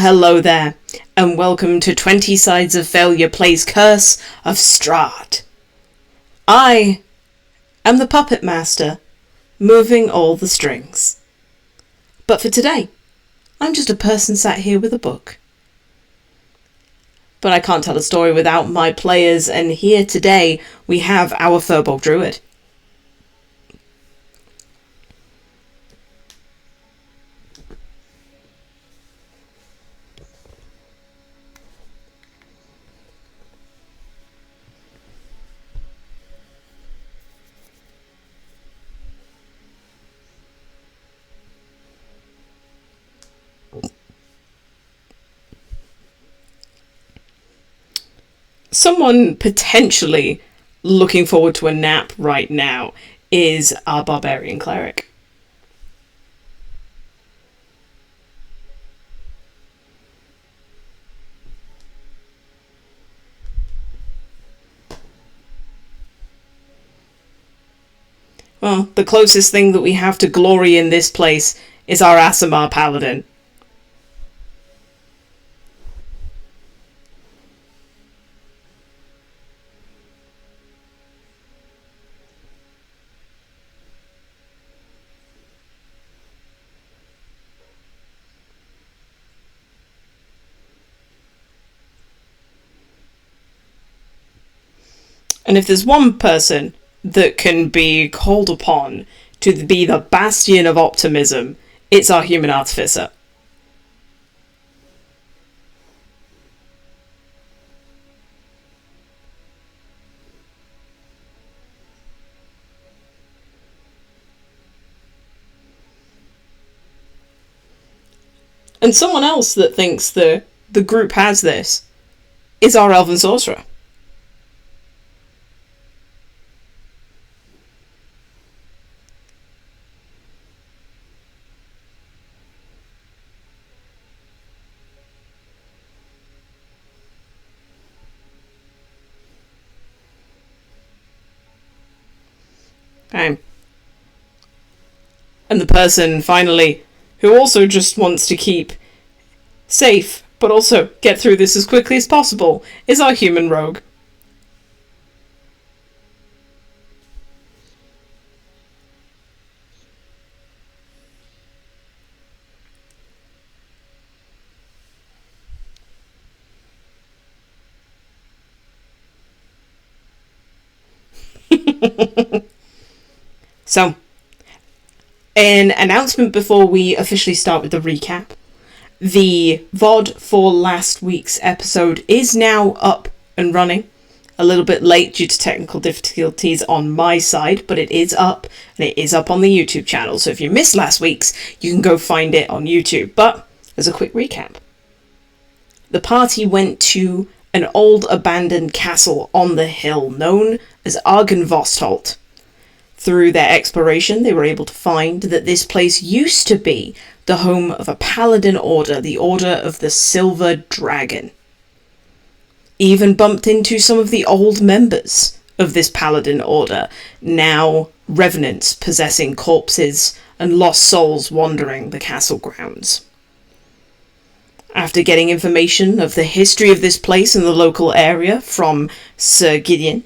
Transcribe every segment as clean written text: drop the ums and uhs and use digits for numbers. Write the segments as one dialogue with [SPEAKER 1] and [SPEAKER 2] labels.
[SPEAKER 1] hello there, and welcome to 20 Sides of Failure plays Curse of Strahd. I am the puppet master, moving all the strings. But for today, I'm just a person sat here with a book. But I can't tell a story without my players, and here today we have our Firbolg Druid. Someone potentially looking forward to a nap right now is our Barbarian Cleric. Well, the closest thing that we have to glory in this place is our Aasimar Paladin. And if there's one person that can be called upon to be the bastion of optimism, it's our human artificer. And someone else that thinks the group has this is our Elven Sorcerer. Okay. And the person, finally, who also just wants to keep safe, but also get through this as quickly as possible, is our human rogue. So, an announcement before we officially start with the recap. The VOD for last week's episode is now up and running. A little bit late due to technical difficulties on my side, but it is up, and it is up on the YouTube channel. So if you missed last week's, you can go find it on YouTube. But as a quick recap, the party went to an old abandoned castle on the hill known as Argynvostholt. Through their exploration, they were able to find that this place used to be the home of a Paladin order, the Order of the Silver Dragon. Even bumped into some of the old members of this Paladin order, now revenants possessing corpses and lost souls wandering the castle grounds. After getting information of the history of this place and the local area from Sir Gideon,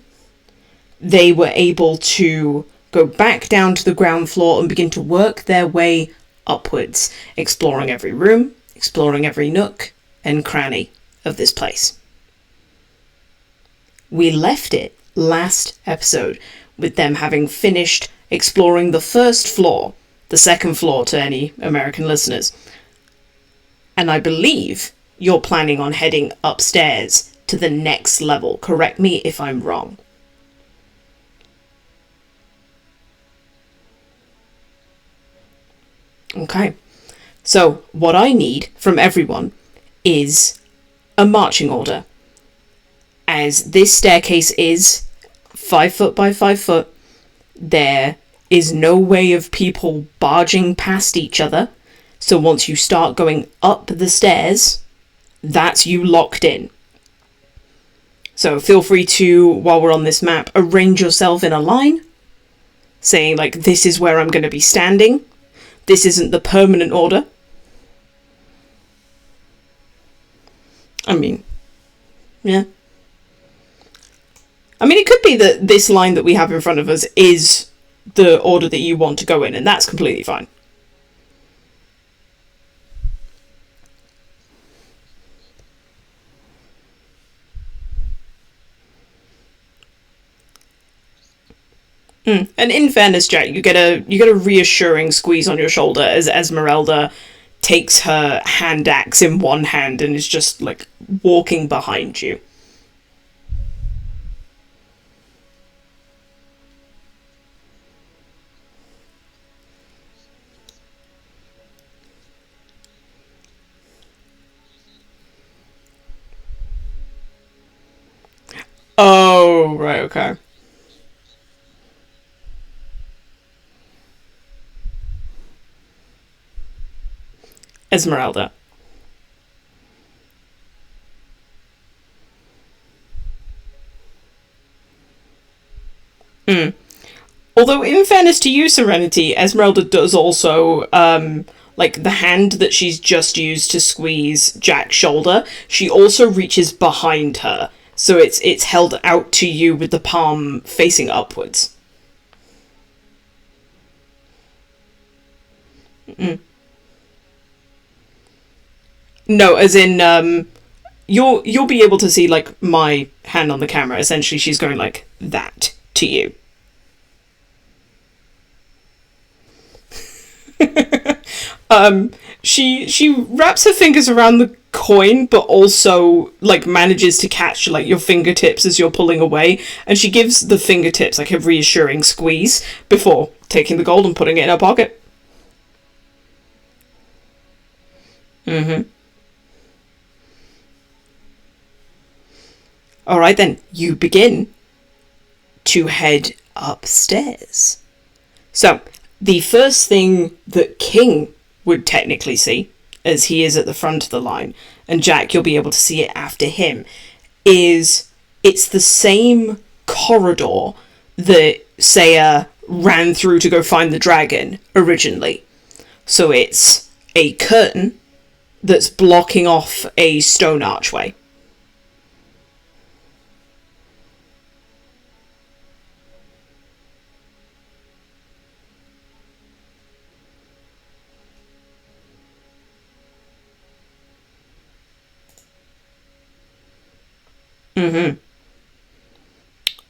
[SPEAKER 1] they were able to go back down to the ground floor and begin to work their way upwards, exploring every room, exploring every nook and cranny of this place. We left it last episode with them having finished exploring the first floor, the second floor to any American listeners. And I believe you're planning on heading upstairs to the next level. Correct me if I'm wrong. Okay, so what I need from everyone is a marching order. As this staircase is 5 foot by 5 foot, there is no way of people barging past each other. So once you start going up the stairs, that's you locked in. So feel free to, while we're on this map, arrange yourself in a line, saying like, this is where I'm going to be standing. This isn't the permanent order. I mean, yeah. I mean, it could be that this line that we have in front of us is the order that you want to go in, and that's completely fine. And in fairness, Jack, you get a reassuring squeeze on your shoulder as Esmeralda takes her hand axe in one hand and is just like walking behind you. Oh, right, okay. Esmeralda. Although, in fairness to you, Serenity, Esmeralda does also, like, the hand that she's just used to squeeze Jack's shoulder, she also reaches behind her. So it's held out to you with the palm facing upwards. No, as in, you'll be able to see, like, my hand on the camera. Essentially, she's going like that to you. She wraps her fingers around the coin, but also like manages to catch like your fingertips as you're pulling away, and she gives the fingertips like a reassuring squeeze before taking the gold and putting it in her pocket. All right, then you begin to head upstairs. So the first thing that King would technically see, as he is at the front of the line, and Jack, you'll be able to see it after him, is it's the same corridor that Saya ran through to go find the dragon originally. So it's a curtain that's blocking off a stone archway.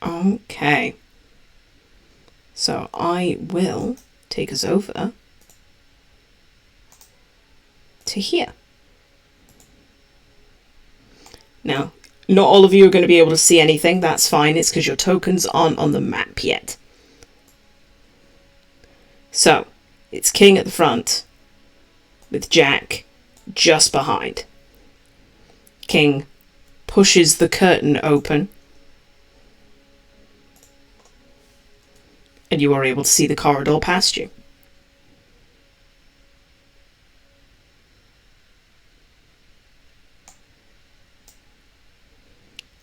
[SPEAKER 1] Okay. So I will take us over to here. Now, not all of you are going to be able to see anything. That's fine. It's because your tokens aren't on the map yet. So, it's King at the front with Jack just behind. King pushes the curtain open, and you are able to see the corridor past you.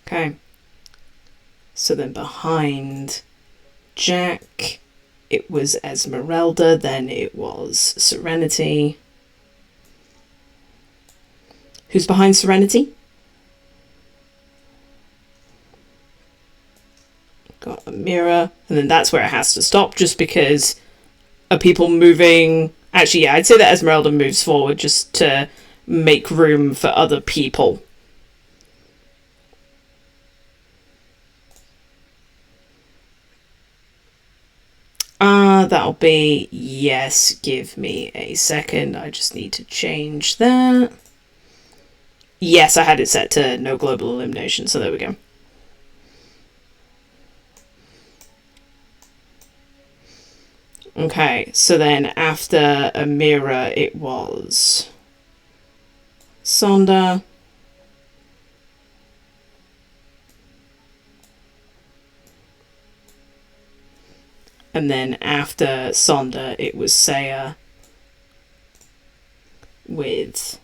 [SPEAKER 1] Okay. So then behind Jack, it was Esmeralda, then it was Serenity. Who's behind Serenity? Got a mirror, and then that's where it has to stop, just because are people moving? Actually, yeah, I'd say that Esmeralda moves forward just to make room for other people. That'll be, yes, give me a second. I just need to change that. Yes, I had it set to no global elimination, so there we go. Okay, so then after Amira, it was Sonda. And then after Sonda, it was Saya with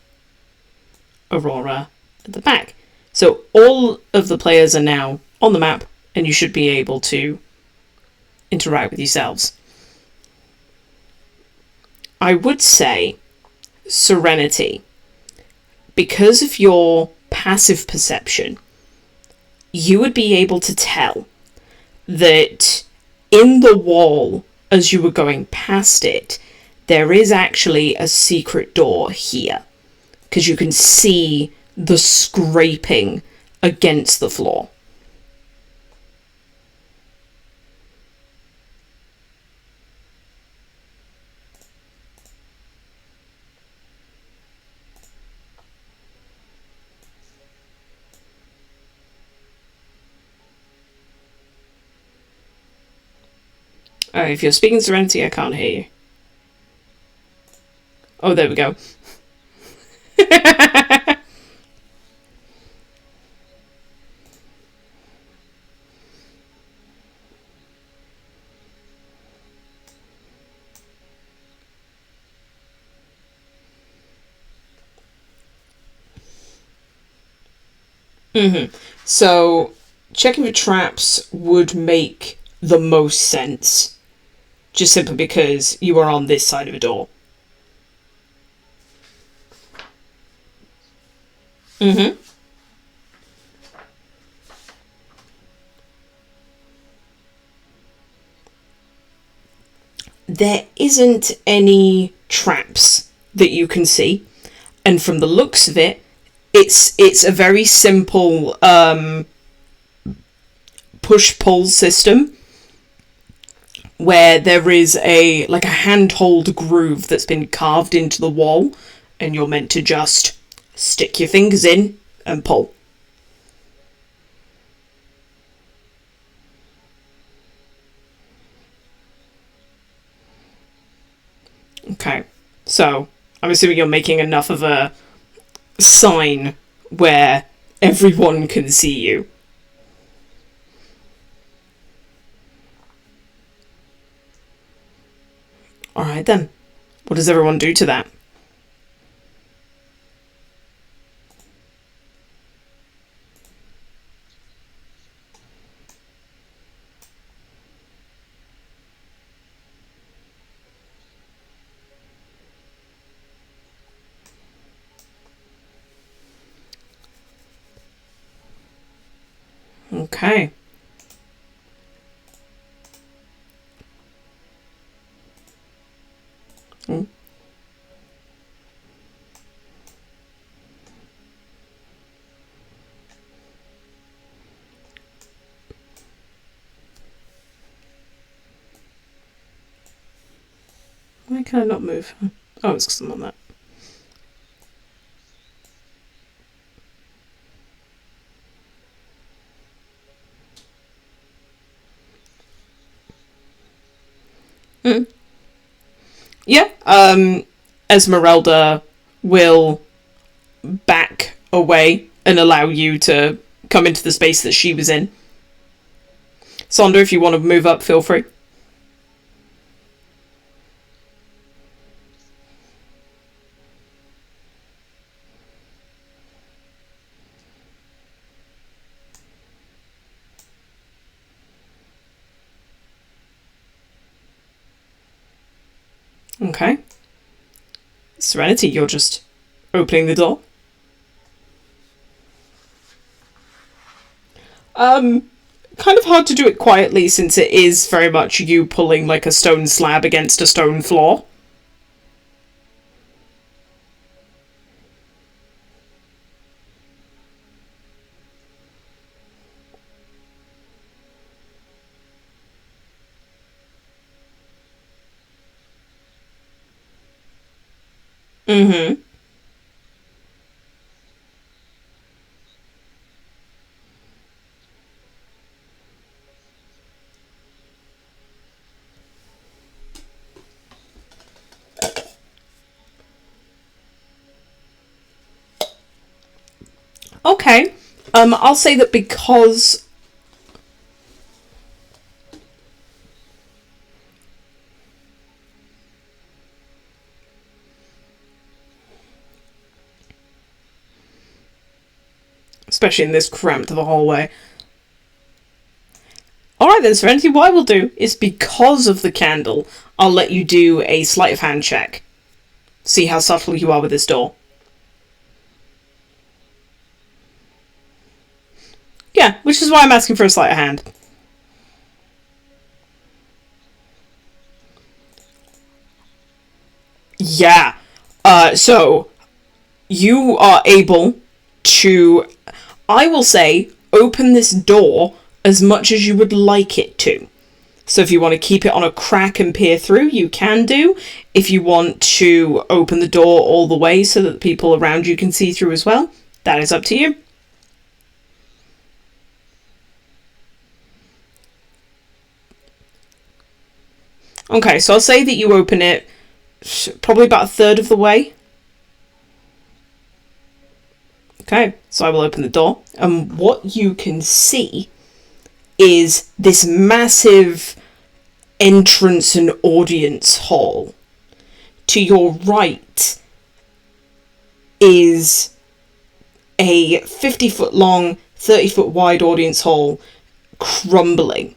[SPEAKER 1] Aurora at the back. So all of the players are now on the map, and you should be able to interact with yourselves. I would say Serenity, because of your passive perception, you would be able to tell that in the wall, as you were going past it, there is actually a secret door here. Because you can see the scraping against the floor. If you're speaking Serenity, I can't hear you. Oh, there we go. So, checking for traps would make the most sense. Just simply because you are on this side of a door. There isn't any traps that you can see. And from the looks of it, it's a very simple push-pull system where there is a handhold groove that's been carved into the wall, and you're meant to just stick your fingers in and pull. Okay, so I'm assuming you're making enough of a sign where everyone can see you. Alright then. What does everyone do to that? Okay. Why can I not move? Oh, it's because I'm on that. Yeah, Esmeralda will back away and allow you to come into the space that she was in. Sonder, if you want to move up, feel free. Okay. Serenity, you're just opening the door. Kind of hard to do it quietly since it is very much you pulling like a stone slab against a stone floor. Okay. I'll say that because... especially in this cramped of a hallway. Alright then, Serenity, what I will do is, because of the candle, I'll let you do a sleight of hand check. See how subtle you are with this door. Yeah, which is why I'm asking for a sleight of hand. Yeah. So you are able to, I will say, open this door as much as you would like it to. So if you want to keep it on a crack and peer through, you can do. If you want to open the door all the way so that the people around you can see through as well, that is up to you. Okay, so I'll say that you open it probably about a third of the way. Okay, so I will open the door, and what you can see is this massive entrance and audience hall. To your right is a 50-foot long, 30-foot wide audience hall crumbling.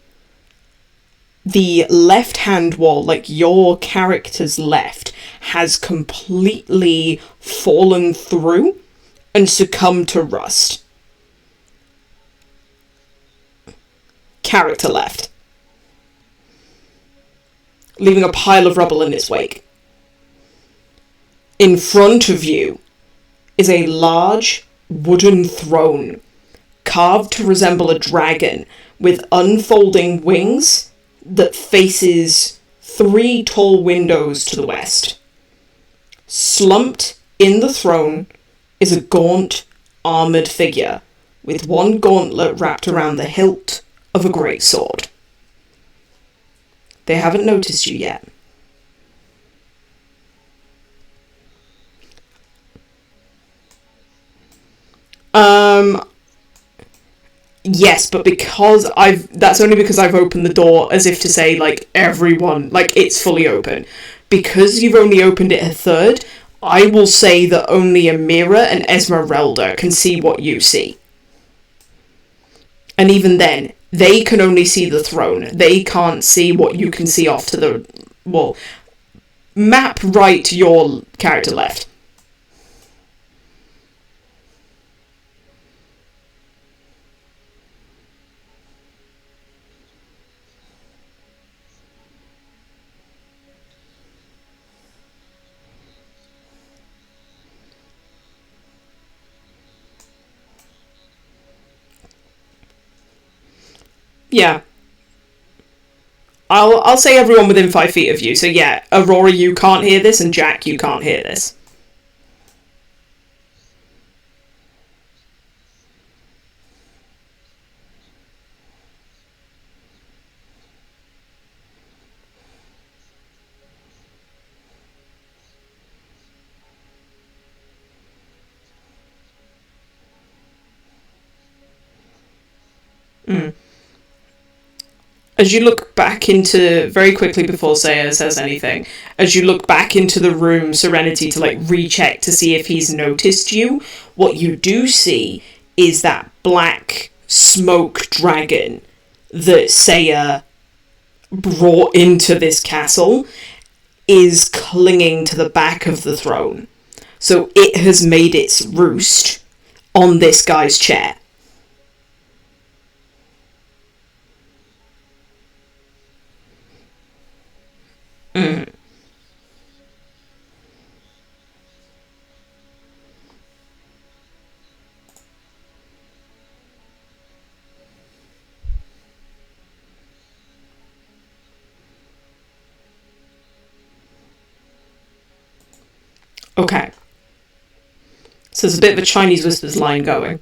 [SPEAKER 1] The left-hand wall, like your character's left, has completely fallen through and succumbed to rust. Character left, leaving a pile of rubble in its wake. In front of you is a large wooden throne, carved to resemble a dragon, with unfolding wings that faces 3 tall windows to the west. Slumped in the throne is a gaunt, armoured figure, with one gauntlet wrapped around the hilt of a great sword. They haven't noticed you yet. Yes, but that's only because I've opened the door as if to say, like, everyone, like, it's fully open. Because you've only opened it a third, I will say that only Amira and Esmeralda can see what you see. And even then, they can only see the throne. They can't see what you can see off to the wall. Map right your character left. Yeah. I'll say everyone within 5 feet of you. So yeah, Aurora, you can't hear this, and Jack, you can't hear this. Mm. As you look back into, very quickly before Saya says anything, as you look back into the room, Serenity, to like recheck to see if he's noticed you, what you do see is that black smoke dragon that Saya brought into this castle is clinging to the back of the throne. So it has made its roost on this guy's chair. Mm. Okay. So there's a bit of a Chinese whispers line going.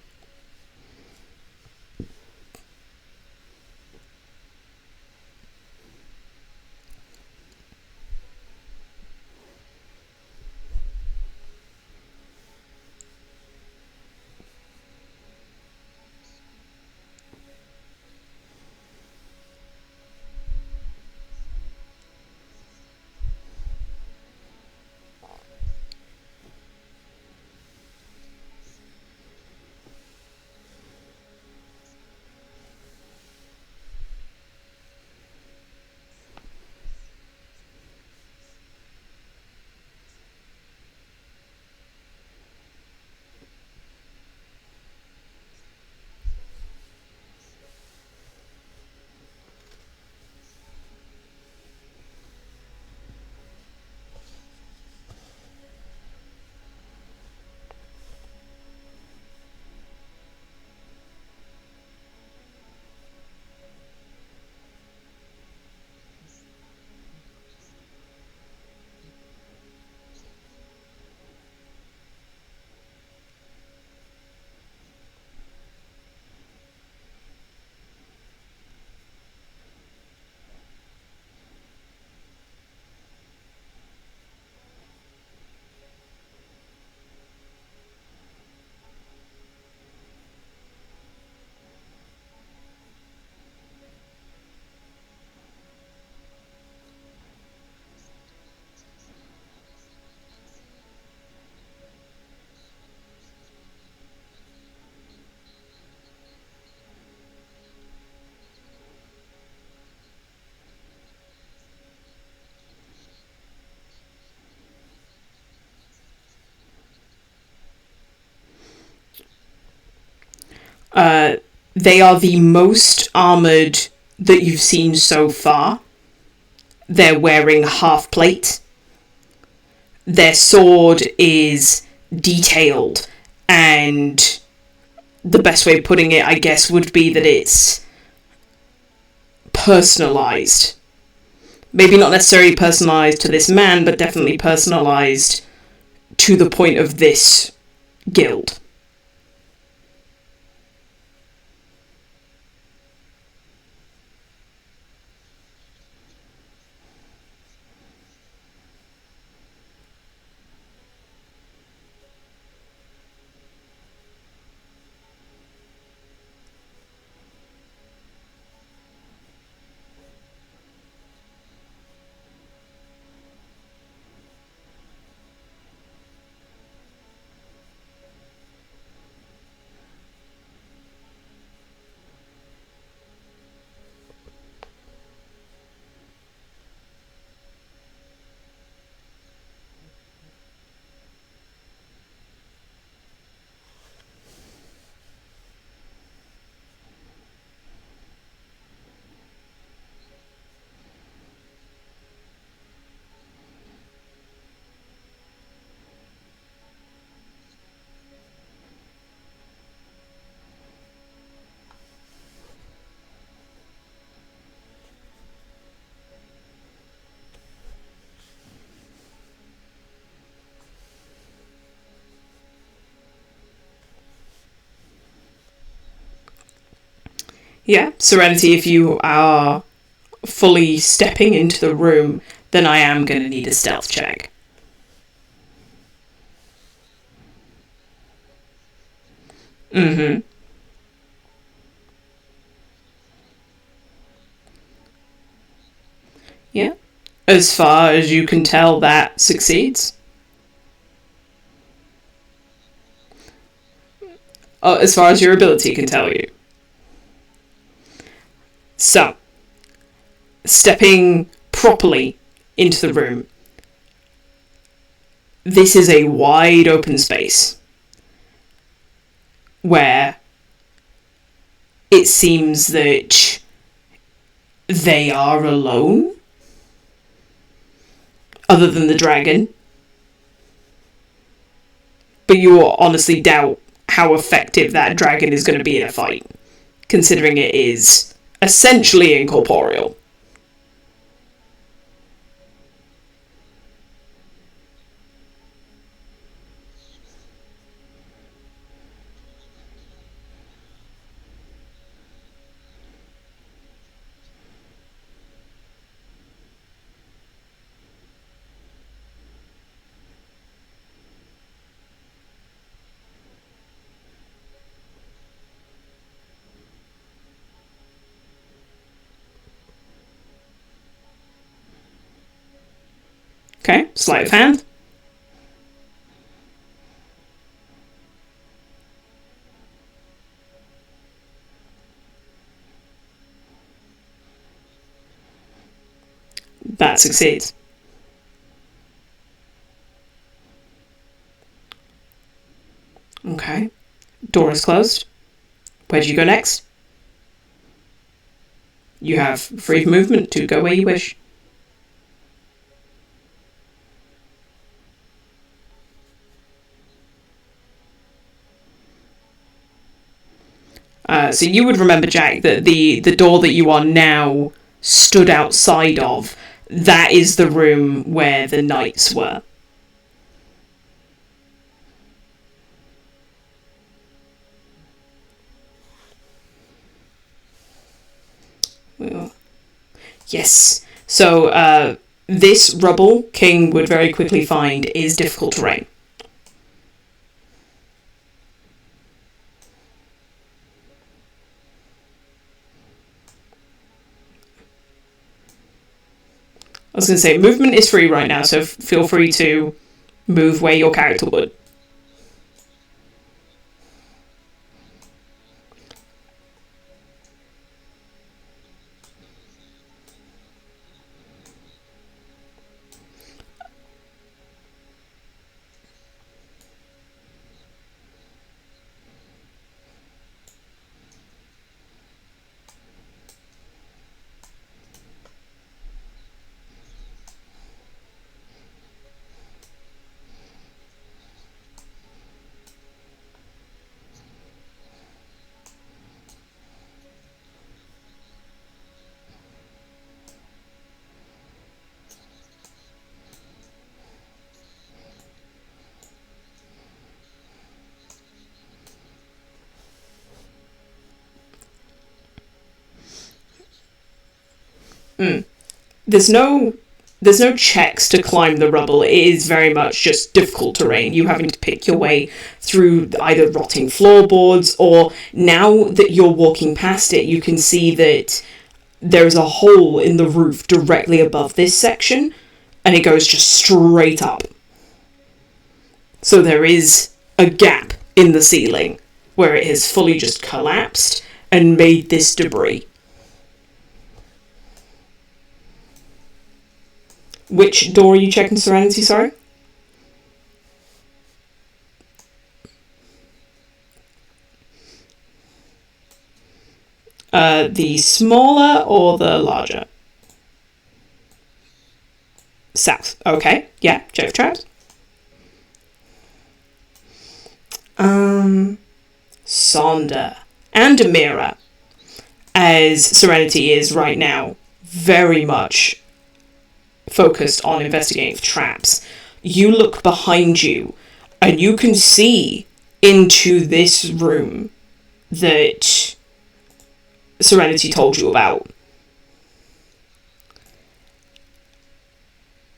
[SPEAKER 1] They are the most armoured that you've seen so far. They're wearing half plate. Their sword is detailed, and the best way of putting it, I guess, would be that it's personalised. Maybe not necessarily personalised to this man, but definitely personalised to the point of this guild. Yeah, Serenity, if you are fully stepping into the room, then I am going to need a stealth check. Mm-hmm. Yeah. As far as you can tell, that succeeds. As far as your ability can tell you. So, stepping properly into the room, this is a wide open space where it seems that they are alone, other than the dragon. But you honestly doubt how effective that dragon is going to be in a fight, considering it is essentially incorporeal. Okay, sleight of hand. That succeeds. Okay. Door is closed. Where do you go next? You have free movement to go where you wish. So you would remember, Jack, that the door that you are now stood outside of, that is the room where the knights were. Yes. So this rubble, King would very quickly find, is difficult terrain. I was going to say, movement is free right now, so feel free to move where your character would. There's no checks to climb the rubble. It is very much just difficult terrain. You having to pick your way through either rotting floorboards, or now that you're walking past it, you can see that there's a hole in the roof directly above this section, and it goes just straight up. So there is a gap in the ceiling where it has fully just collapsed and made this debris. Which door are you checking, Serenity, sorry? The smaller or the larger? South. Okay, yeah, check for traps. Sonder and Amira, as Serenity is right now, very much focused on investigating for traps. You look behind you and you can see into this room that Serenity told you about.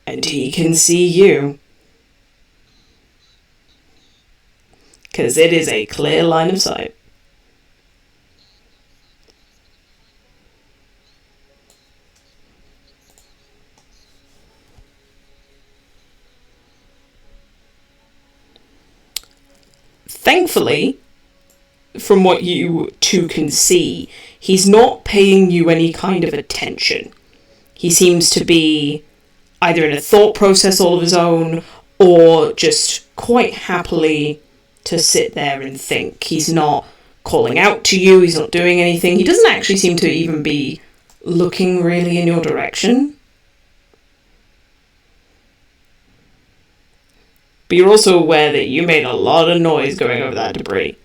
[SPEAKER 1] And he can see you. Because it is a clear line of sight. Thankfully, from what you two can see, he's not paying you any kind of attention. He seems to be either in a thought process all of his own, or just quite happily to sit there and think. He's not calling out to you, he's not doing anything. He doesn't actually seem to even be looking really in your direction. But you're also aware that you made a lot of noise going over that debris.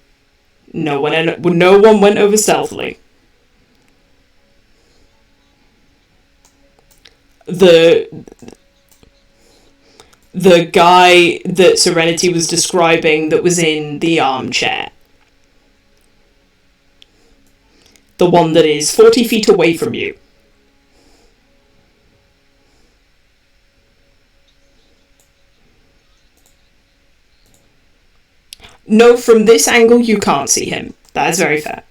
[SPEAKER 1] No one went over stealthily. The guy that Serenity was describing that was in the armchair. The one that is 40 feet away from you. No, from this angle you can't see him. That is very fair.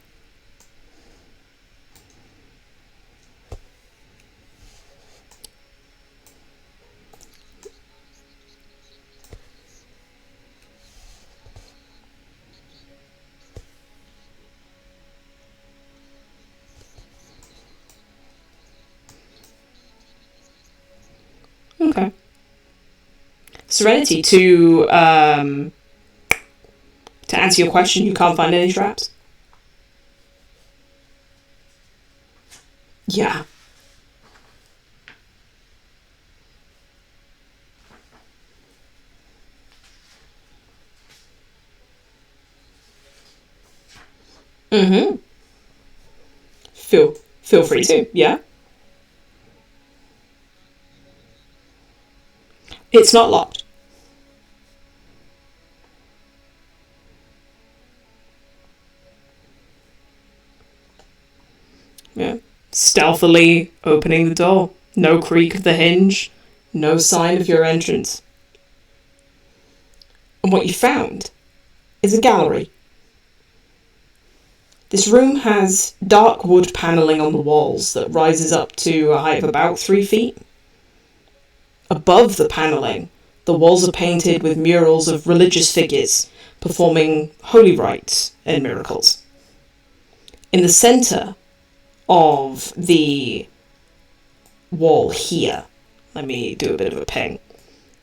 [SPEAKER 1] Okay. Serenity, to answer your question, you can't find any traps? Yeah. Mm-hmm. Feel free to, yeah. It's not locked. Yeah. Stealthily opening the door. No creak of the hinge. No sign of your entrance. And what you found is a gallery. This room has dark wood panelling on the walls that rises up to a height of about 3 feet. Above the panelling, the walls are painted with murals of religious figures performing holy rites and miracles. In the centre of the wall here, let me do a bit of a ping.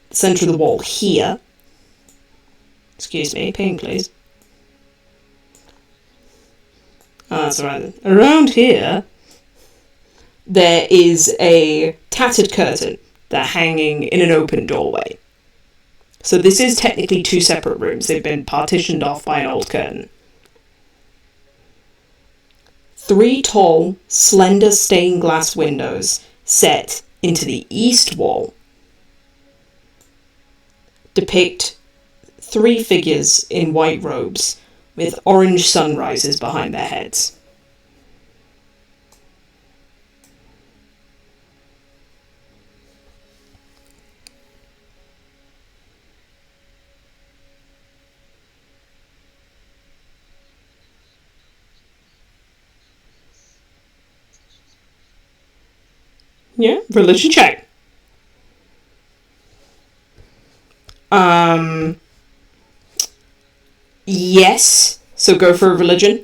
[SPEAKER 1] The centre of the wall here, excuse me, ping please. That's right. Around here, there is a tattered curtain that hanging in an open doorway. So this is technically 2 separate rooms. They've been partitioned off by an old curtain. 3 tall, slender stained glass windows set into the east wall depict 3 figures in white robes with orange sunrises behind their heads. Yeah, religion check. Yes. So go for a religion.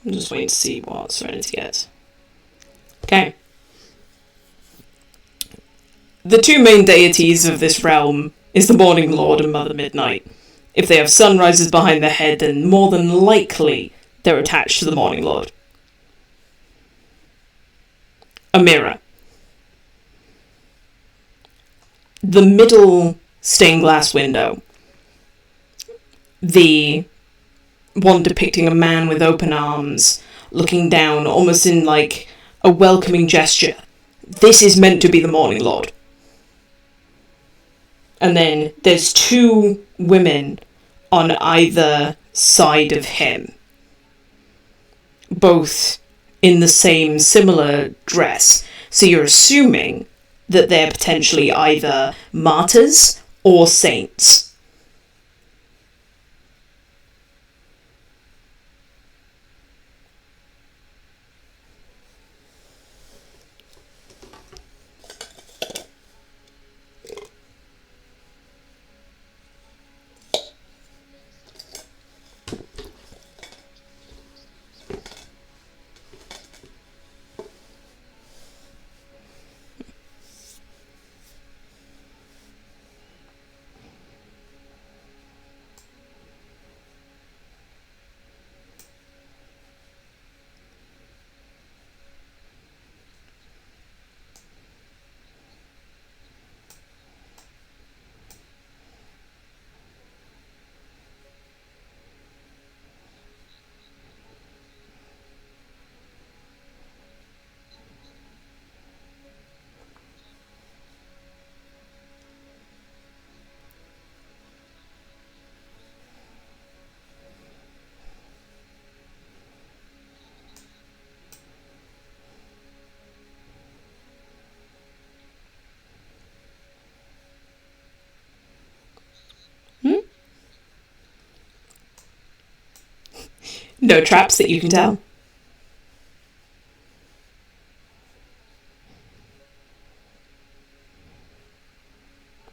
[SPEAKER 1] I'm just waiting to see what Serenity gets. Okay. The two main deities of this realm is the Morning Lord and Mother Midnight. If they have sunrises behind their head, then more than likely they're attached to the Morning Lord. A mirror. The middle stained glass window. The one depicting a man with open arms, looking down, almost in like a welcoming gesture. This is meant to be the Morning Lord. And then there's two women on either side of him, both in the same similar dress. So you're assuming that they're potentially either martyrs or saints. No traps that you can tell.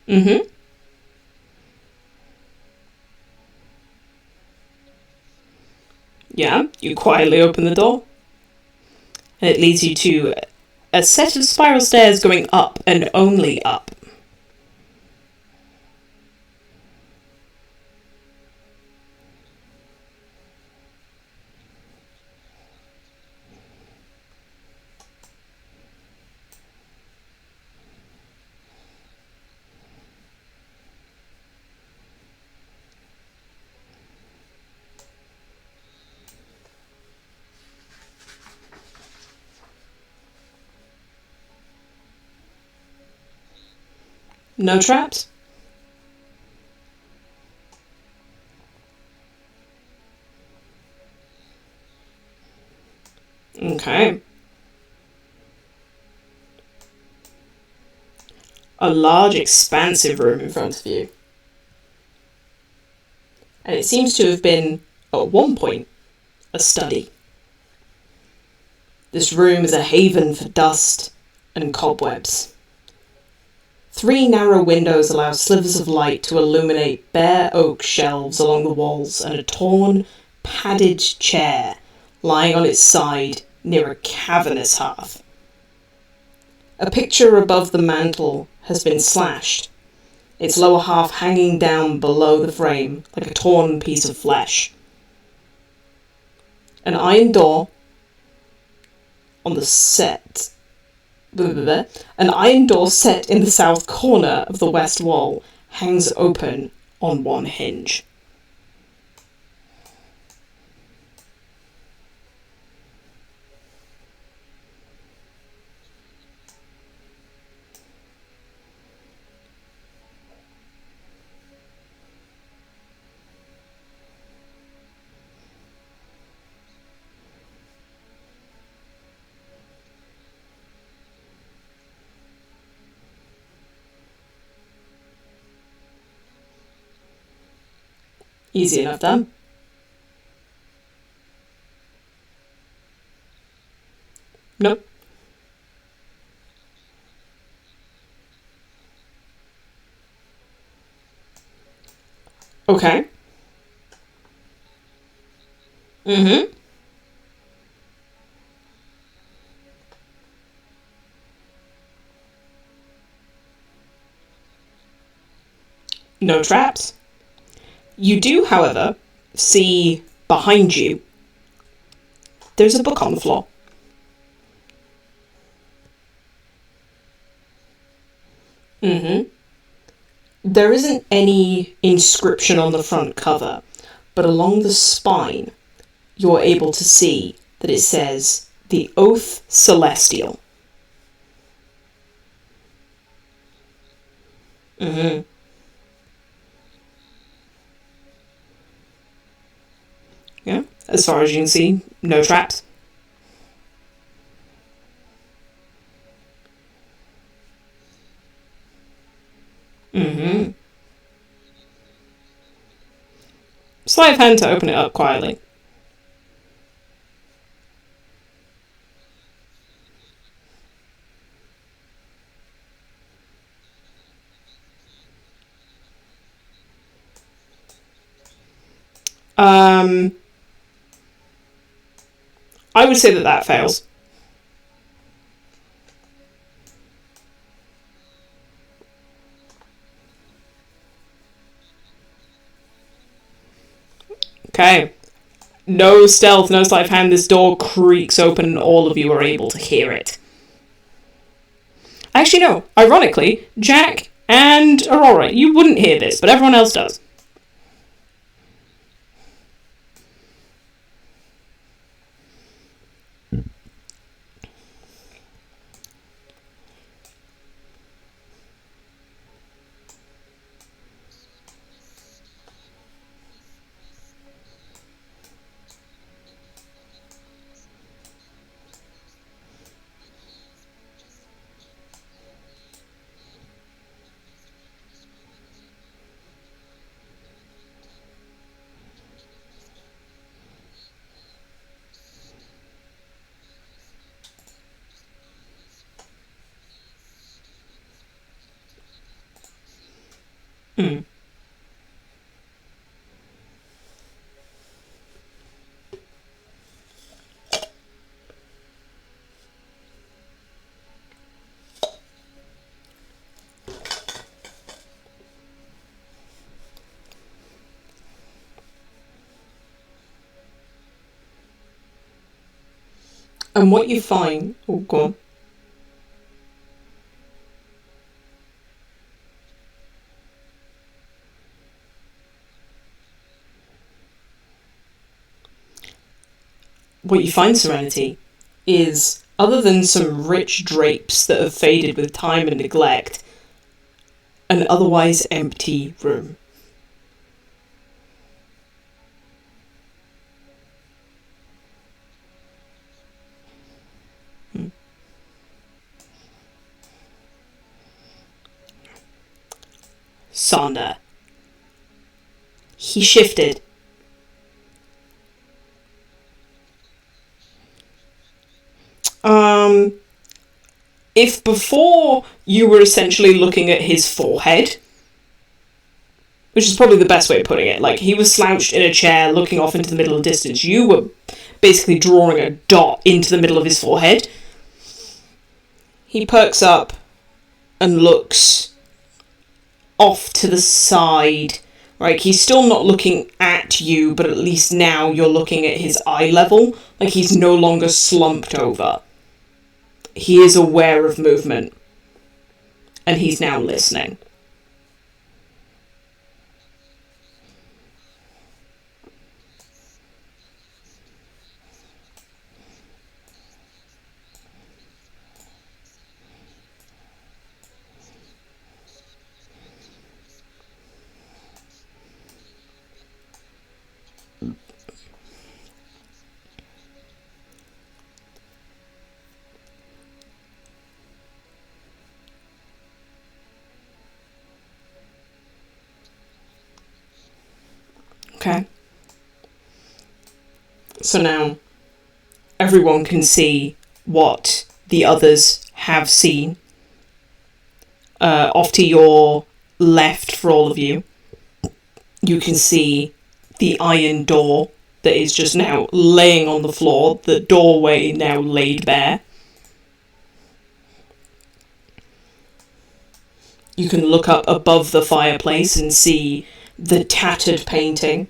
[SPEAKER 1] Mm-hmm. Yeah, you quietly open the door. And it leads you to a set of spiral stairs going up and only up. No traps? Okay. A large, expansive room in front of you. And it seems to have been, at one point, a study. This room is a haven for dust and cobwebs. 3 narrow windows allow slivers of light to illuminate bare oak shelves along the walls and a torn, padded chair lying on its side near a cavernous hearth. A picture above the mantel has been slashed, its lower half hanging down below the frame like a torn piece of flesh. An iron door on the set. An iron door set in the south corner of the west wall hangs open on one hinge. Easy enough done. Okay. Mm-hmm. No traps. You do, however, see behind you, there's a book on the floor. Mm-hmm. There isn't any inscription on the front cover, but along the spine, you're able to see that it says, The Oath Celestial. Mm-hmm. Yeah, as far as you can see, no traps. Mm-hmm. Sleight of hand to open it up quietly. Um, I would say that that fails. Okay. No stealth, no sleight of hand. This door creaks open and all of you are able to hear it. Actually, no. Ironically, Jack and Aurora, you wouldn't hear this, but everyone else does. Hmm. And what you find... Oh, go on. What you find, Serenity, is, other than some rich drapes that have faded with time and neglect, an otherwise empty room. Sonder. He shifted. If before you were essentially looking at his forehead, which is probably the best way of putting it, like he was slouched in a chair looking off into the middle of the distance, you were basically drawing a dot into the middle of his forehead. He perks up and looks off to the side. Right, he's still not looking at you, but at least now you're looking at his eye level. Like he's no longer slumped over. He is aware of movement. And he's now listening. Okay. So now everyone can see what the others have seen. Off to your left for all of you, You can see the iron door that is just now laying on the floor, the doorway now laid bare. You can look up above the fireplace and see the tattered painting.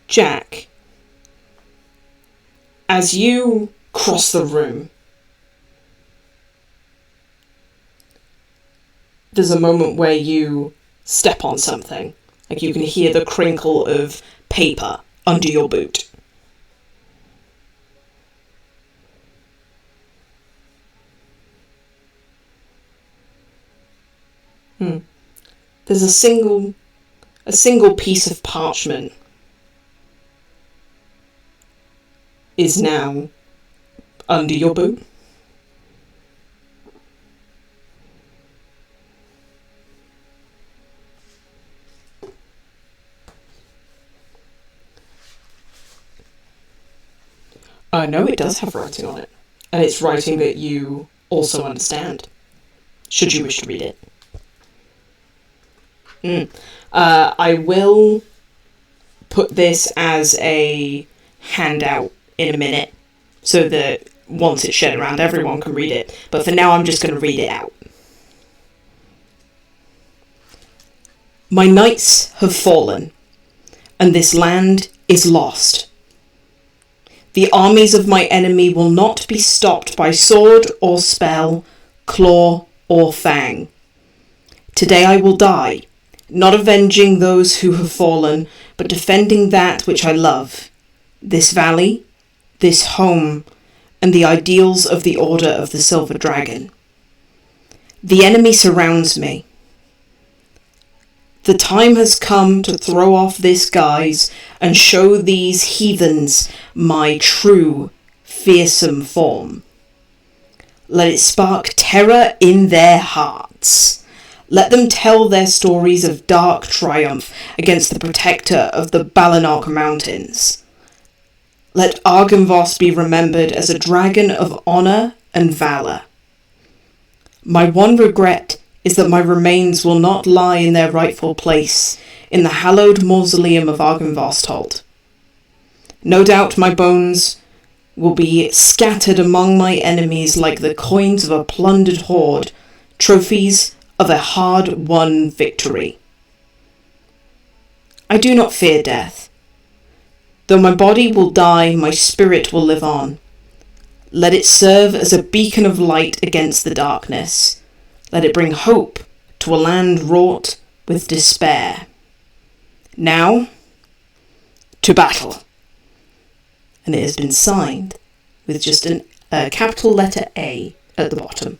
[SPEAKER 1] Jack, as you cross the room, there's a moment where you step on something. Like you can hear the crinkle of paper under your boot. There's a single piece of parchment is now under your boot. No, it does have writing on it. And it's writing that you also understand, should you wish to read it. I will put this as a handout in a minute, so that once it's shared around, everyone can read it. But for now, I'm just going to read it out. My knights have fallen, and this land is lost. The armies of my enemy will not be stopped by sword or spell, claw or fang. Today I will die, not avenging those who have fallen, but defending that which I love, this valley, this home, and the ideals of the Order of the Silver Dragon. The enemy surrounds me. The time has come to throw off this guise and show these heathens my true, fearsome form. Let it spark terror in their hearts. Let them tell their stories of dark triumph against the protector of the Balanok Mountains. Let Argynvostholt be remembered as a dragon of honour and valour. My one regret is that my remains will not lie in their rightful place, in the hallowed mausoleum of Argynvostholt. No doubt my bones will be scattered among my enemies like the coins of a plundered hoard, trophies of a hard-won victory. I do not fear death. Though my body will die, my spirit will live on. Let it serve as a beacon of light against the darkness. Let it bring hope to a land wrought with despair. Now, to battle. And it has been signed with just a capital letter A at the bottom.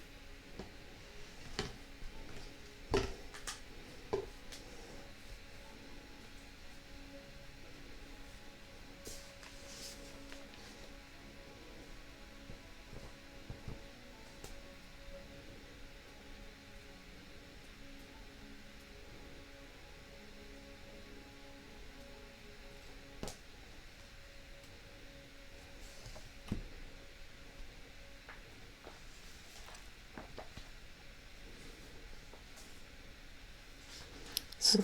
[SPEAKER 1] So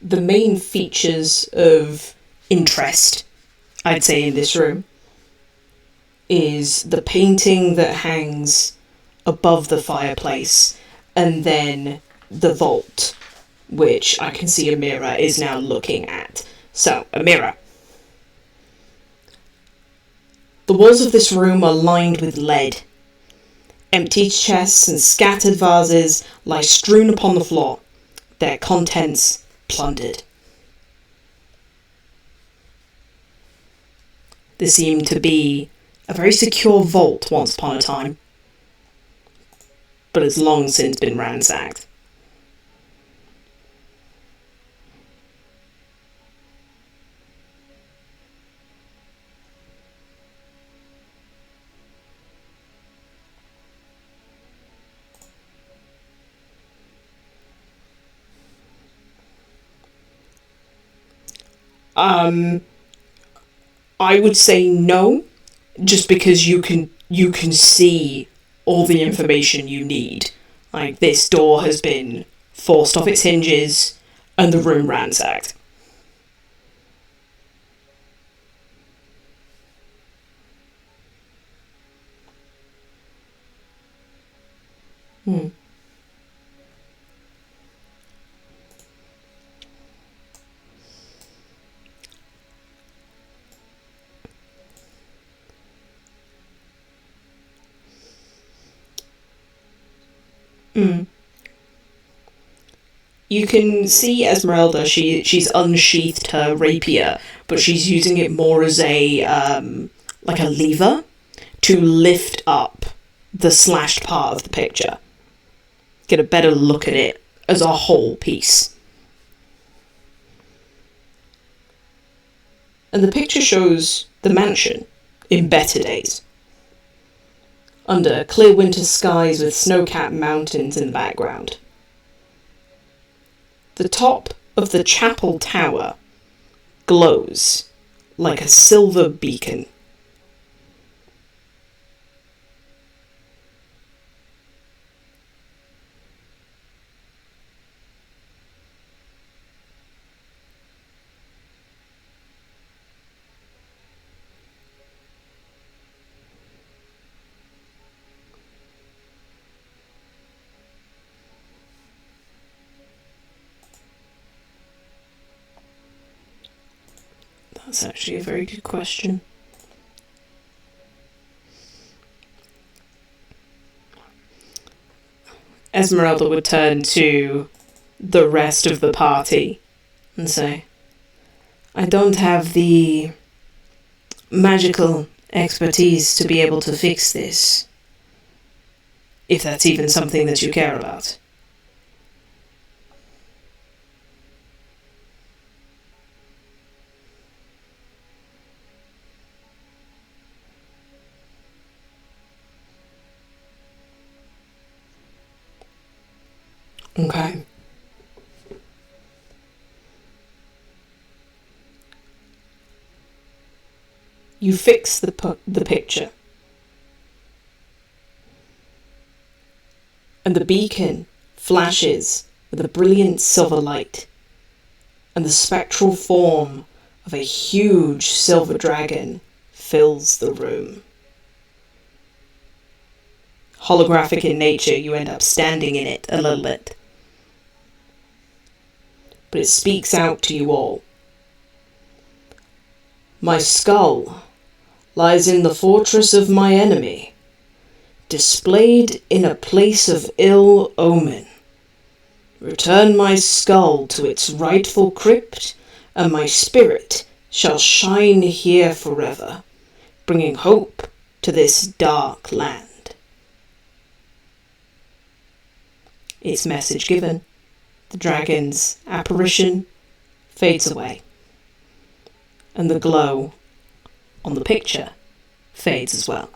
[SPEAKER 1] the main features of interest, I'd say, in this room is the painting that hangs above the fireplace, and then the vault, which I can see Amira is now looking at. So, Amira. The walls of this room are lined with lead. Empty chests and scattered vases lie strewn upon the floor, their contents plundered. This seemed to be a very secure vault once upon a time, but has long since been ransacked. I would say no, just because you can you can see all the information you need. Like, this door has been forced off its hinges and the room ransacked. Hmm. Mm. You can see Esmeralda, she's unsheathed her rapier, but she's using it more as a, like a lever to lift up the slashed part of the picture. Get a better look at it as a whole piece. And the picture shows the mansion in better days. Under clear winter skies with snow-capped mountains in the background. The top of the chapel tower glows like a silver beacon. That's actually a very good question. Esmeralda would turn to the rest of the party and say, I don't have the magical expertise to be able to fix this, if that's even something that you care about. Okay. You fix the picture. And the beacon flashes with a brilliant silver light. And the spectral form of a huge silver dragon fills the room. Holographic in nature, you end up standing in it a little bit. But it speaks out to you all. My skull lies in the fortress of my enemy, displayed in a place of ill omen. Return my skull to its rightful crypt, and my spirit shall shine here forever, bringing hope to this dark land. Its message given, the dragon's apparition fades away, and the glow on the picture fades as well.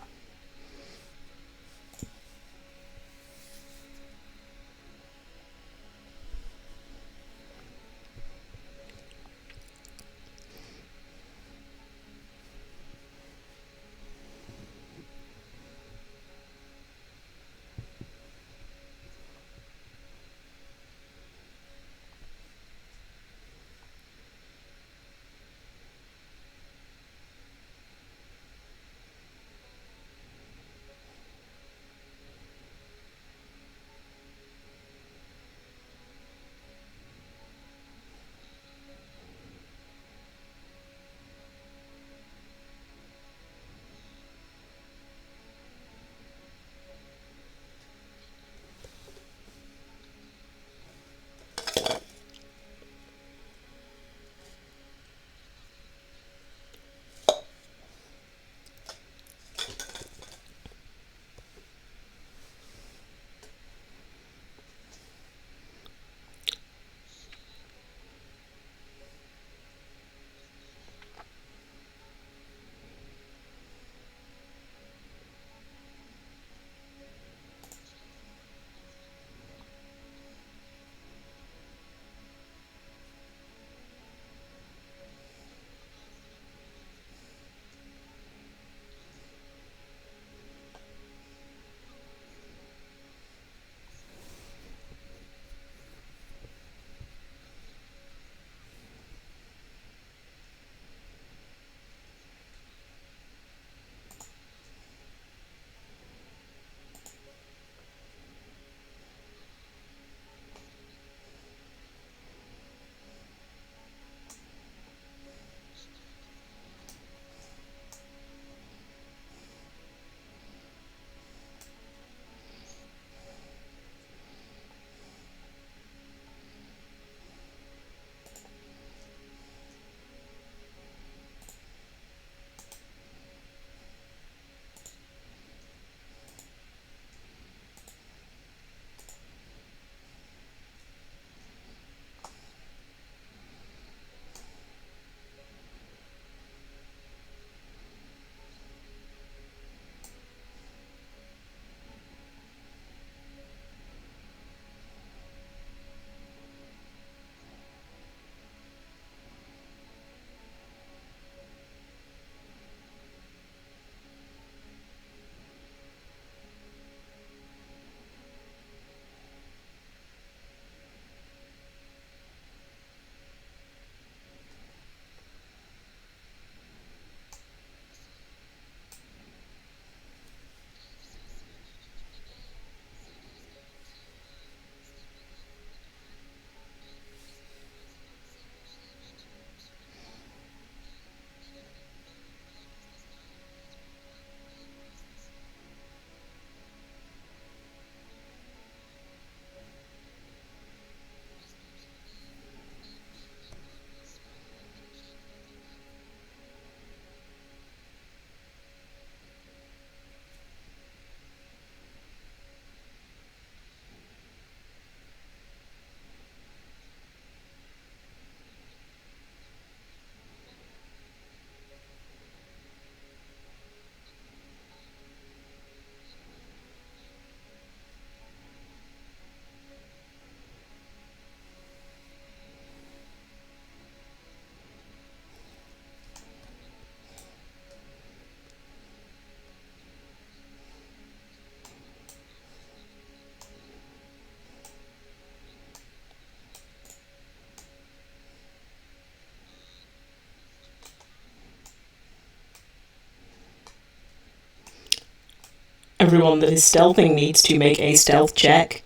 [SPEAKER 1] Everyone that is stealthing needs to make a stealth check.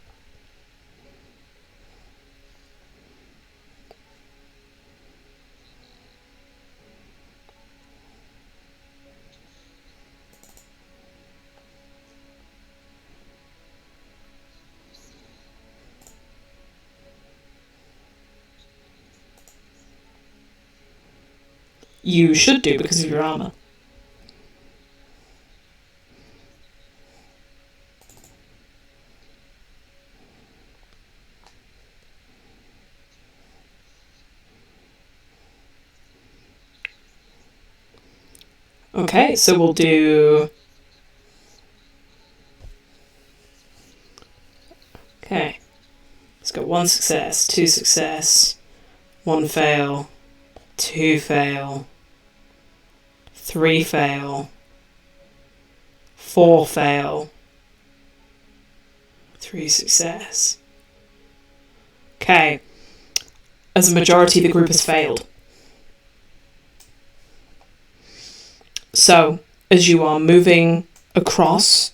[SPEAKER 1] You should do because of your armor. Okay, so we'll do... Okay. Let's go 1 success, 2 success, 1 fail, 2 fail, 3 fail, 4 fail, 3 success. Okay. As a majority, the group has failed. So, as you are moving across,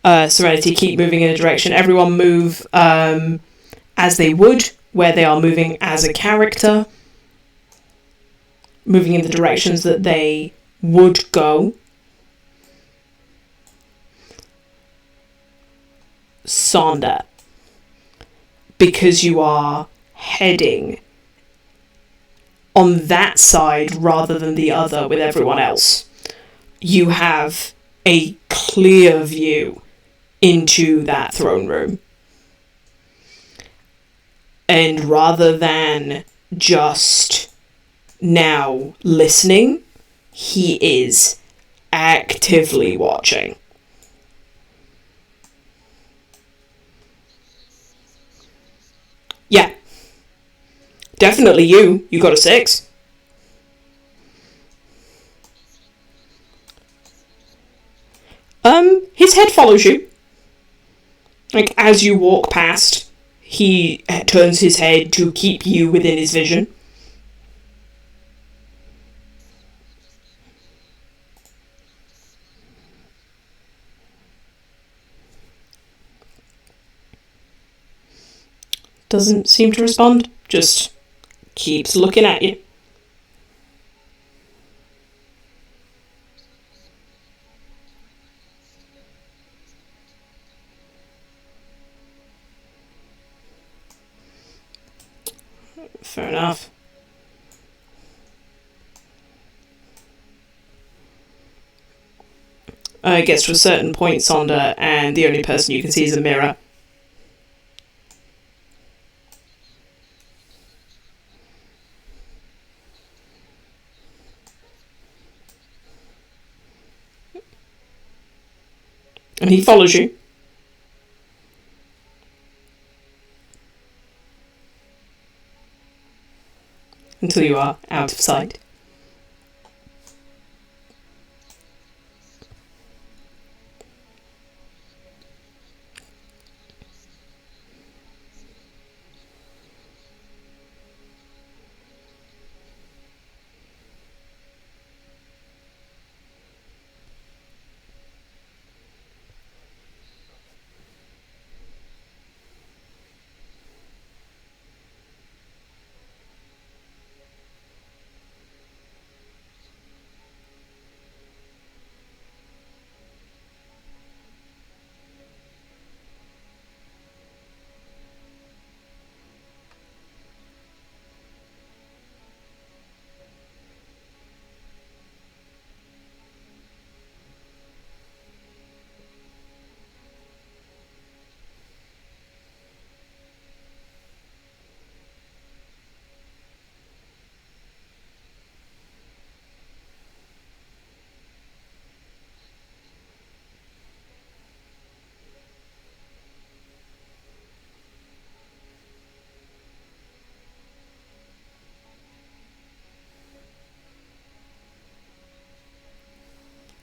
[SPEAKER 1] Serenity, keep moving in a direction. Everyone move as they would, where they are moving as a character, moving in the directions that they would go. Sonder, because you are heading on that side rather than the other with everyone else, you have a clear view into that throne room. And rather than just now listening, he is actively watching. Yeah. Definitely you. You got a 6. His head follows you. Like, as you walk past, he turns his head to keep you within his vision. Doesn't seem to respond, just keeps looking at you. Fair enough. It gets to a certain point, Sonder, and the only person you can see is a mirror. And he follows you. Until you are out of sight.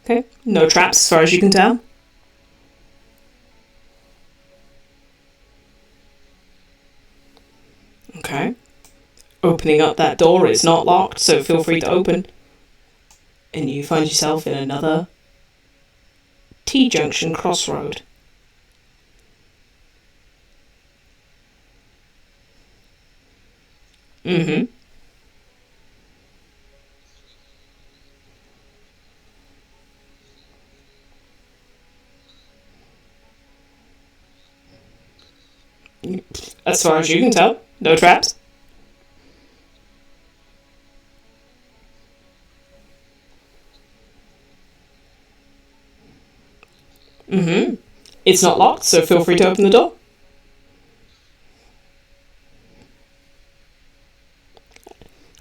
[SPEAKER 1] Okay, no traps as far as you can tell. Okay. Opening up that door is not locked, so feel free to open. And you find yourself in another T-junction crossroad. Mm-hmm. As far as you can tell, no traps. Mm-hmm. It's not locked, so feel free to open the door.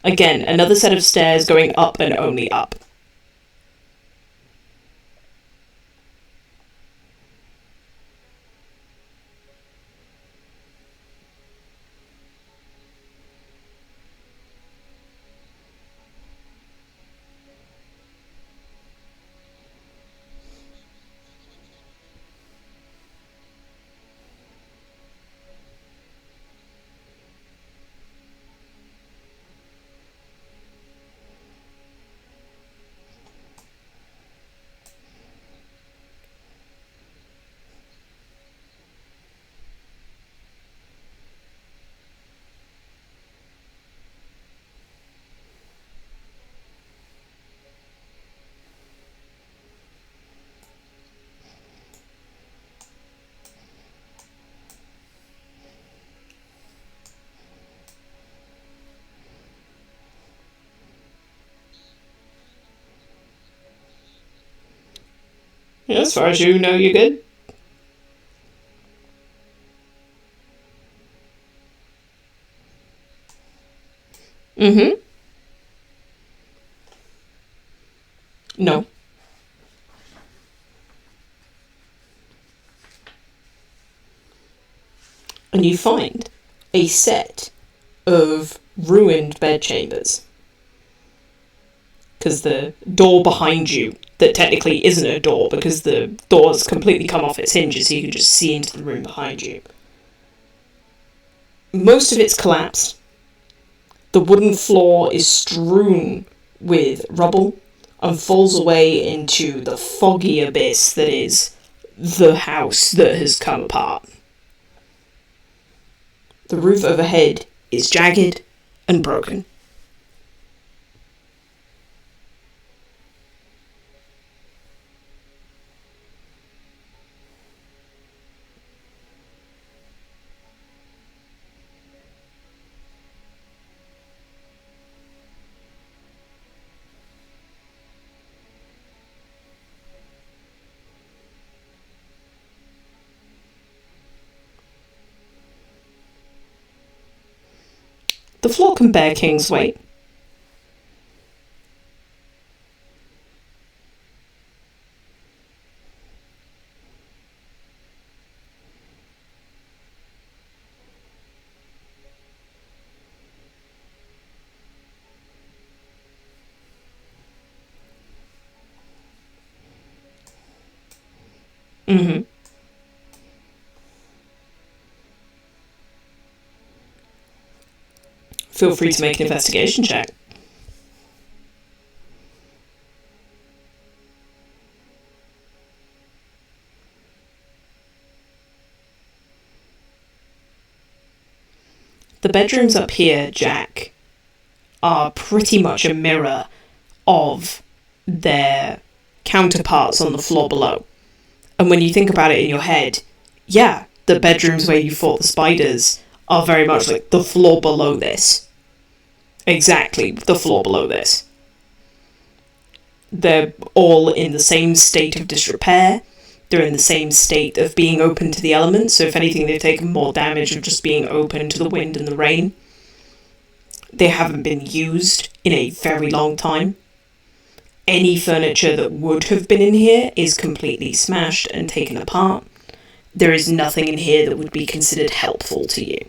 [SPEAKER 1] Again, another set of stairs going up and only up. Yeah, as far as you know, you're good. Mm-hmm. No. And you find a set of ruined bedchambers. Because the door behind you, that technically isn't a door, because the door's completely come off its hinges, so you can just see into the room behind you. Most of it's collapsed. The wooden floor is strewn with rubble and falls away into the foggy abyss that is the house that has come apart. The roof overhead is jagged and broken. The floor can bear king's weight. Mm-hmm. Feel free to make an investigation check. The bedrooms up here, Jack, are pretty much a mirror of their counterparts on the floor below. And when you think about it in your head, yeah, the bedrooms where you fought the spiders are very much like the floor below this. Exactly, the floor below this. They're all in the same state of disrepair. They're in the same state of being open to the elements, so if anything, they've taken more damage of just being open to the wind and the rain. They haven't been used in a very long time. Any furniture that would have been in here is completely smashed and taken apart. There is nothing in here that would be considered helpful to you.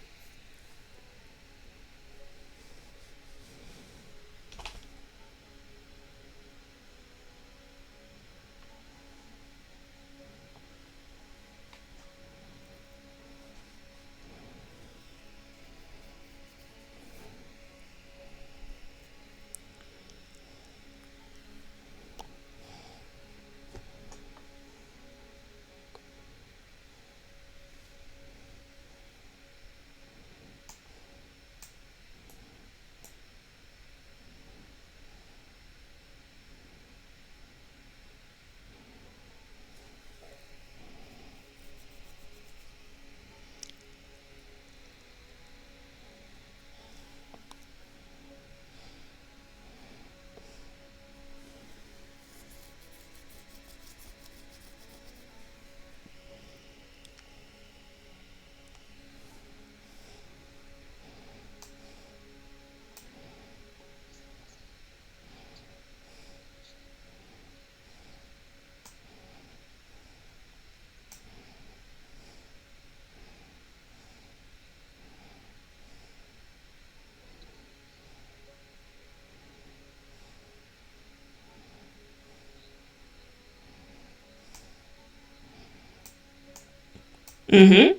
[SPEAKER 1] Mm-hmm.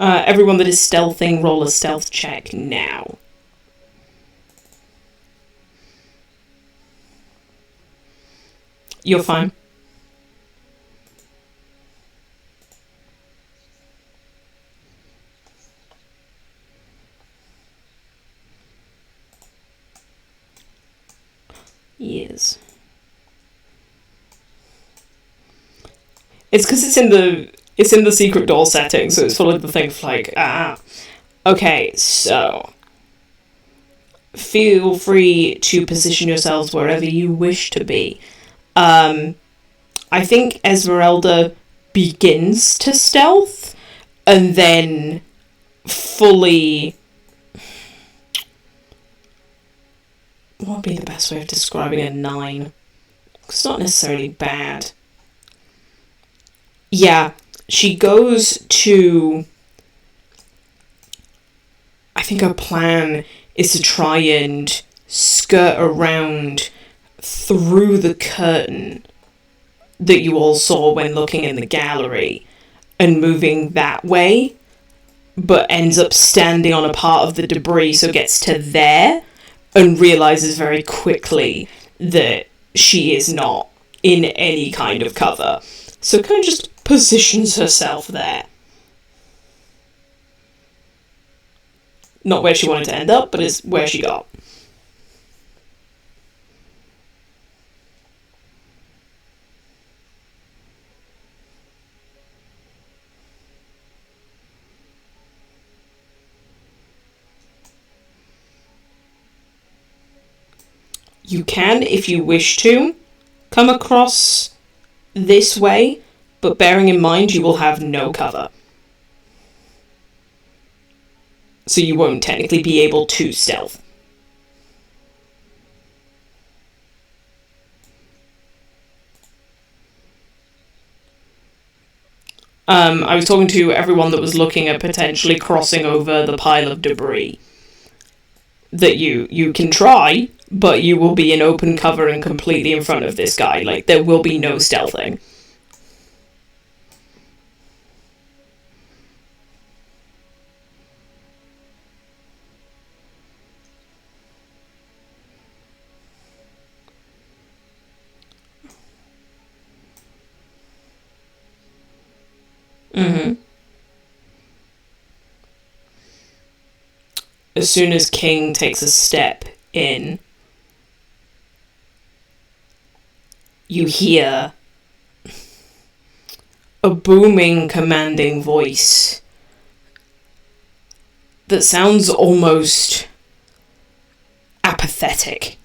[SPEAKER 1] Everyone that is stealthing, roll a stealth check now. You're fine. Yes. It's because it's in the secret door setting, so it's full of the thing of like, okay, so feel free to position yourselves wherever you wish to be. I think Esmeralda begins to stealth, and then fully... What would be the best way of describing a 9? It's not necessarily bad. Yeah, she goes to... I think her plan is to try and skirt around through the curtain that you all saw when looking in the gallery and moving that way, but ends up standing on a part of the debris, so gets to there and realizes very quickly that she is not in any kind of cover. So kind of just positions herself there. Not where she wanted to end up, but is where she got. You can, if you wish to, come across this way, but bearing in mind you will have no cover. So you won't technically be able to stealth. I was talking to everyone that was looking at potentially crossing over the pile of debris. That you can try, but you will be in open cover and completely in front of this guy. Like, there will be no stealthing. Mm-hmm. As soon as King takes a step in, you hear a booming, commanding voice that sounds almost apathetic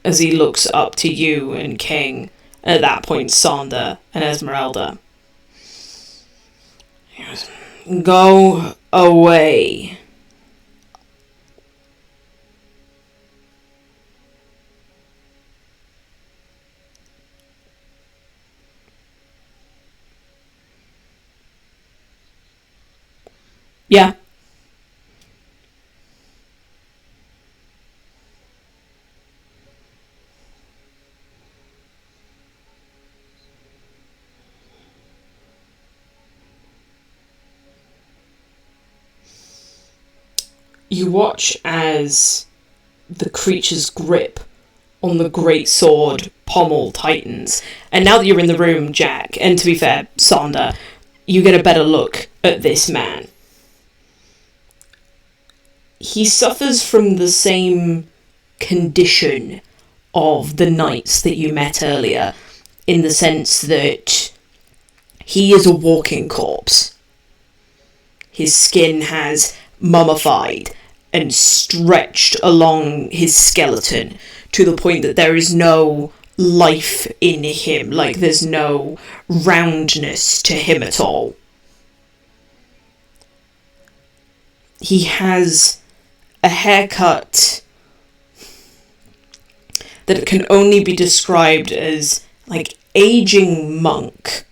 [SPEAKER 1] as he looks up to you and King, and at that point Sonder and Esmeralda. Go away. Yeah. You watch as the creature's grip on the great sword pommel tightens. And now that you're in the room, Jack, and to be fair, Sonder, you get a better look at this man. He suffers from the same condition of the knights that you met earlier, in the sense that he is a walking corpse. His skin has mummified and stretched along his skeleton to the point that there is no life in him, like there's no roundness to him at all. He has a haircut that can only be described as like aging monk,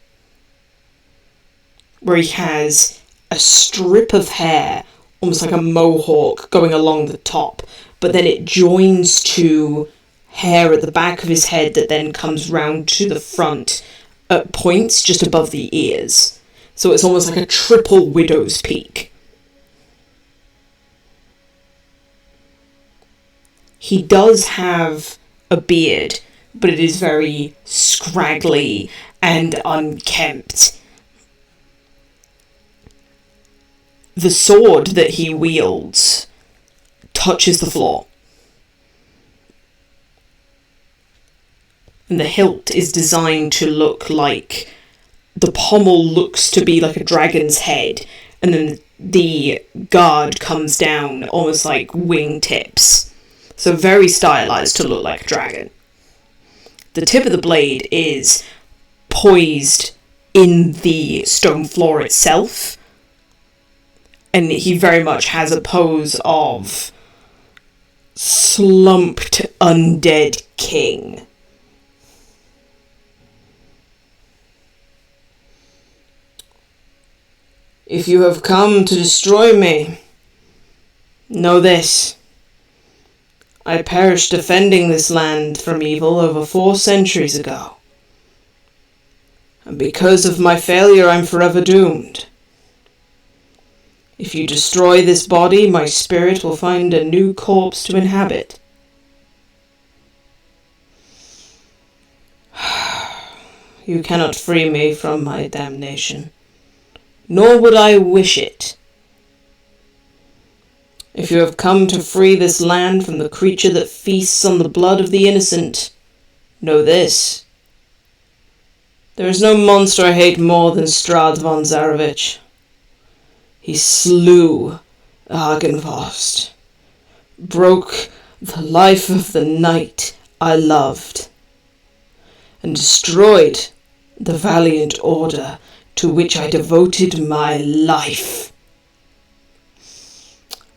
[SPEAKER 1] where he has a strip of hair, almost like a mohawk, going along the top, but then it joins to hair at the back of his head that then comes round to the front at points just above the ears. So it's almost like a triple widow's peak. He does have a beard, but it is very scraggly and unkempt. The sword that he wields touches the floor. And the hilt is designed to look like... the pommel looks to be like a dragon's head, and then the guard comes down almost like wingtips. So very stylized to look like a dragon. The tip of the blade is poised in the stone floor itself, and he very much has a pose of slumped undead king. If you have come to destroy me, know this. I perished defending this land from evil over 4 centuries ago. And because of my failure, I'm forever doomed. If you destroy this body, my spirit will find a new corpse to inhabit. You cannot free me from my damnation, nor would I wish it. If you have come to free this land from the creature that feasts on the blood of the innocent, know this. There is no monster I hate more than Strahd von Zarevich. He slew Argynvostholt, broke the life of the knight I loved, and destroyed the valiant order to which I devoted my life.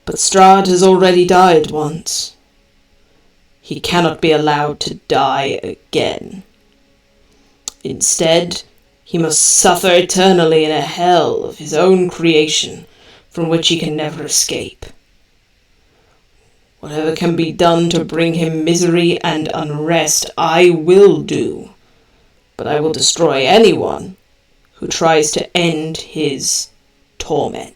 [SPEAKER 1] But Strahd has already died once. He cannot be allowed to die again. Instead, he must suffer eternally in a hell of his own creation, from which he can never escape. Whatever can be done to bring him misery and unrest, I will do. But I will destroy anyone who tries to end his torment.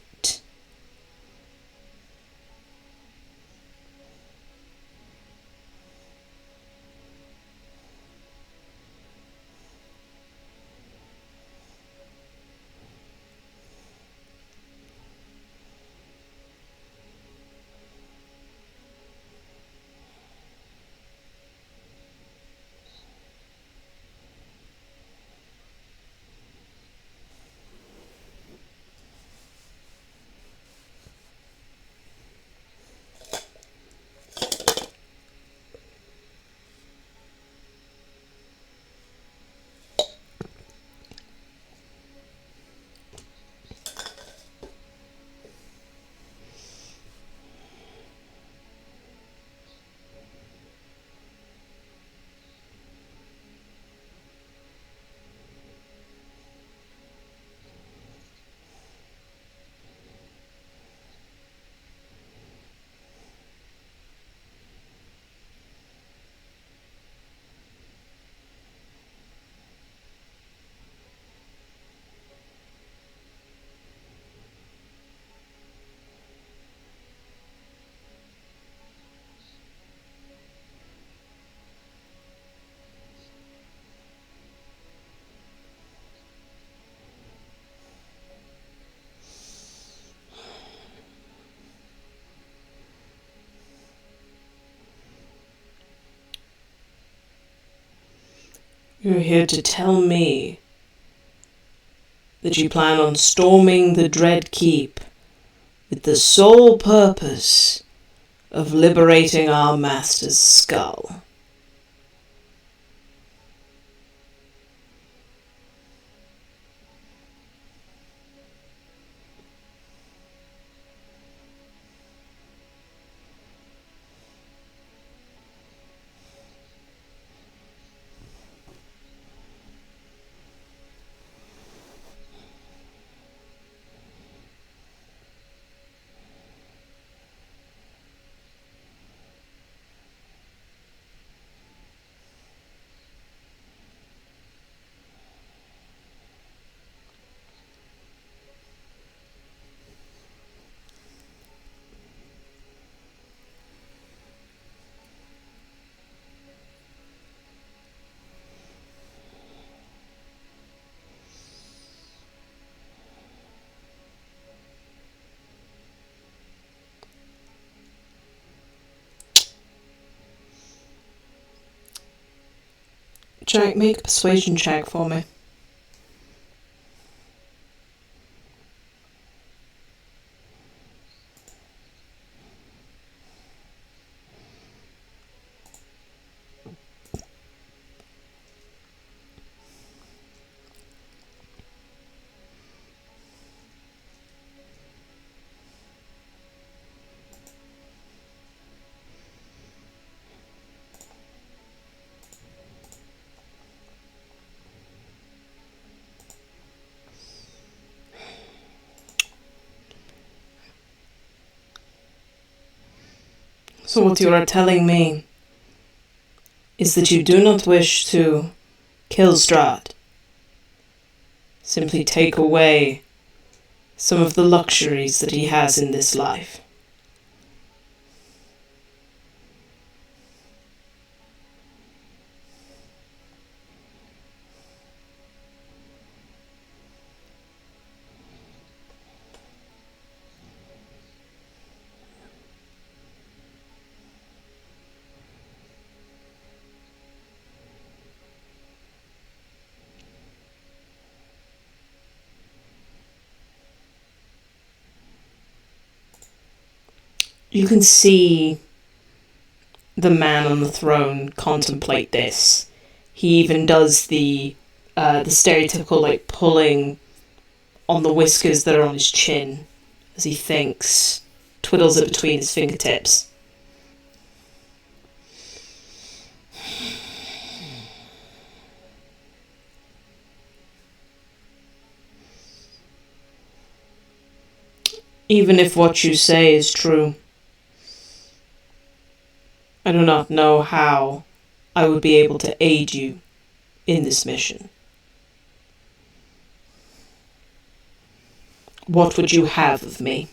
[SPEAKER 1] You're here to tell me that you plan on storming the Dread Keep with the sole purpose of liberating our master's skull. Jack, make a persuasion check for me. So what you are telling me is that you do not wish to kill Strahd. Simply take away some of the luxuries that he has in this life. You can see the man on the throne contemplate this. He even does the stereotypical, like, pulling on the whiskers that are on his chin as he thinks, twiddles it between his fingertips. Even if what you say is true, I do not know how I would be able to aid you in this mission. What would you have of me?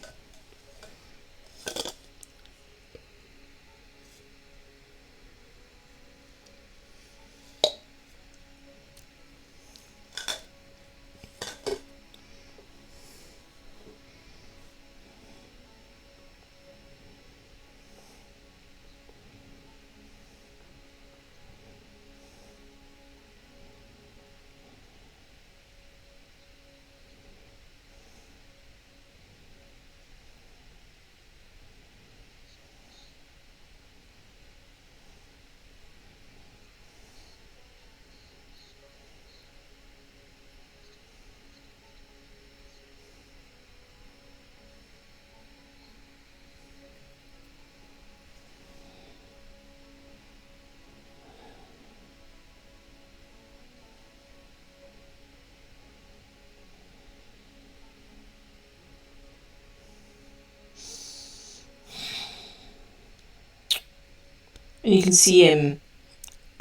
[SPEAKER 1] And you can see him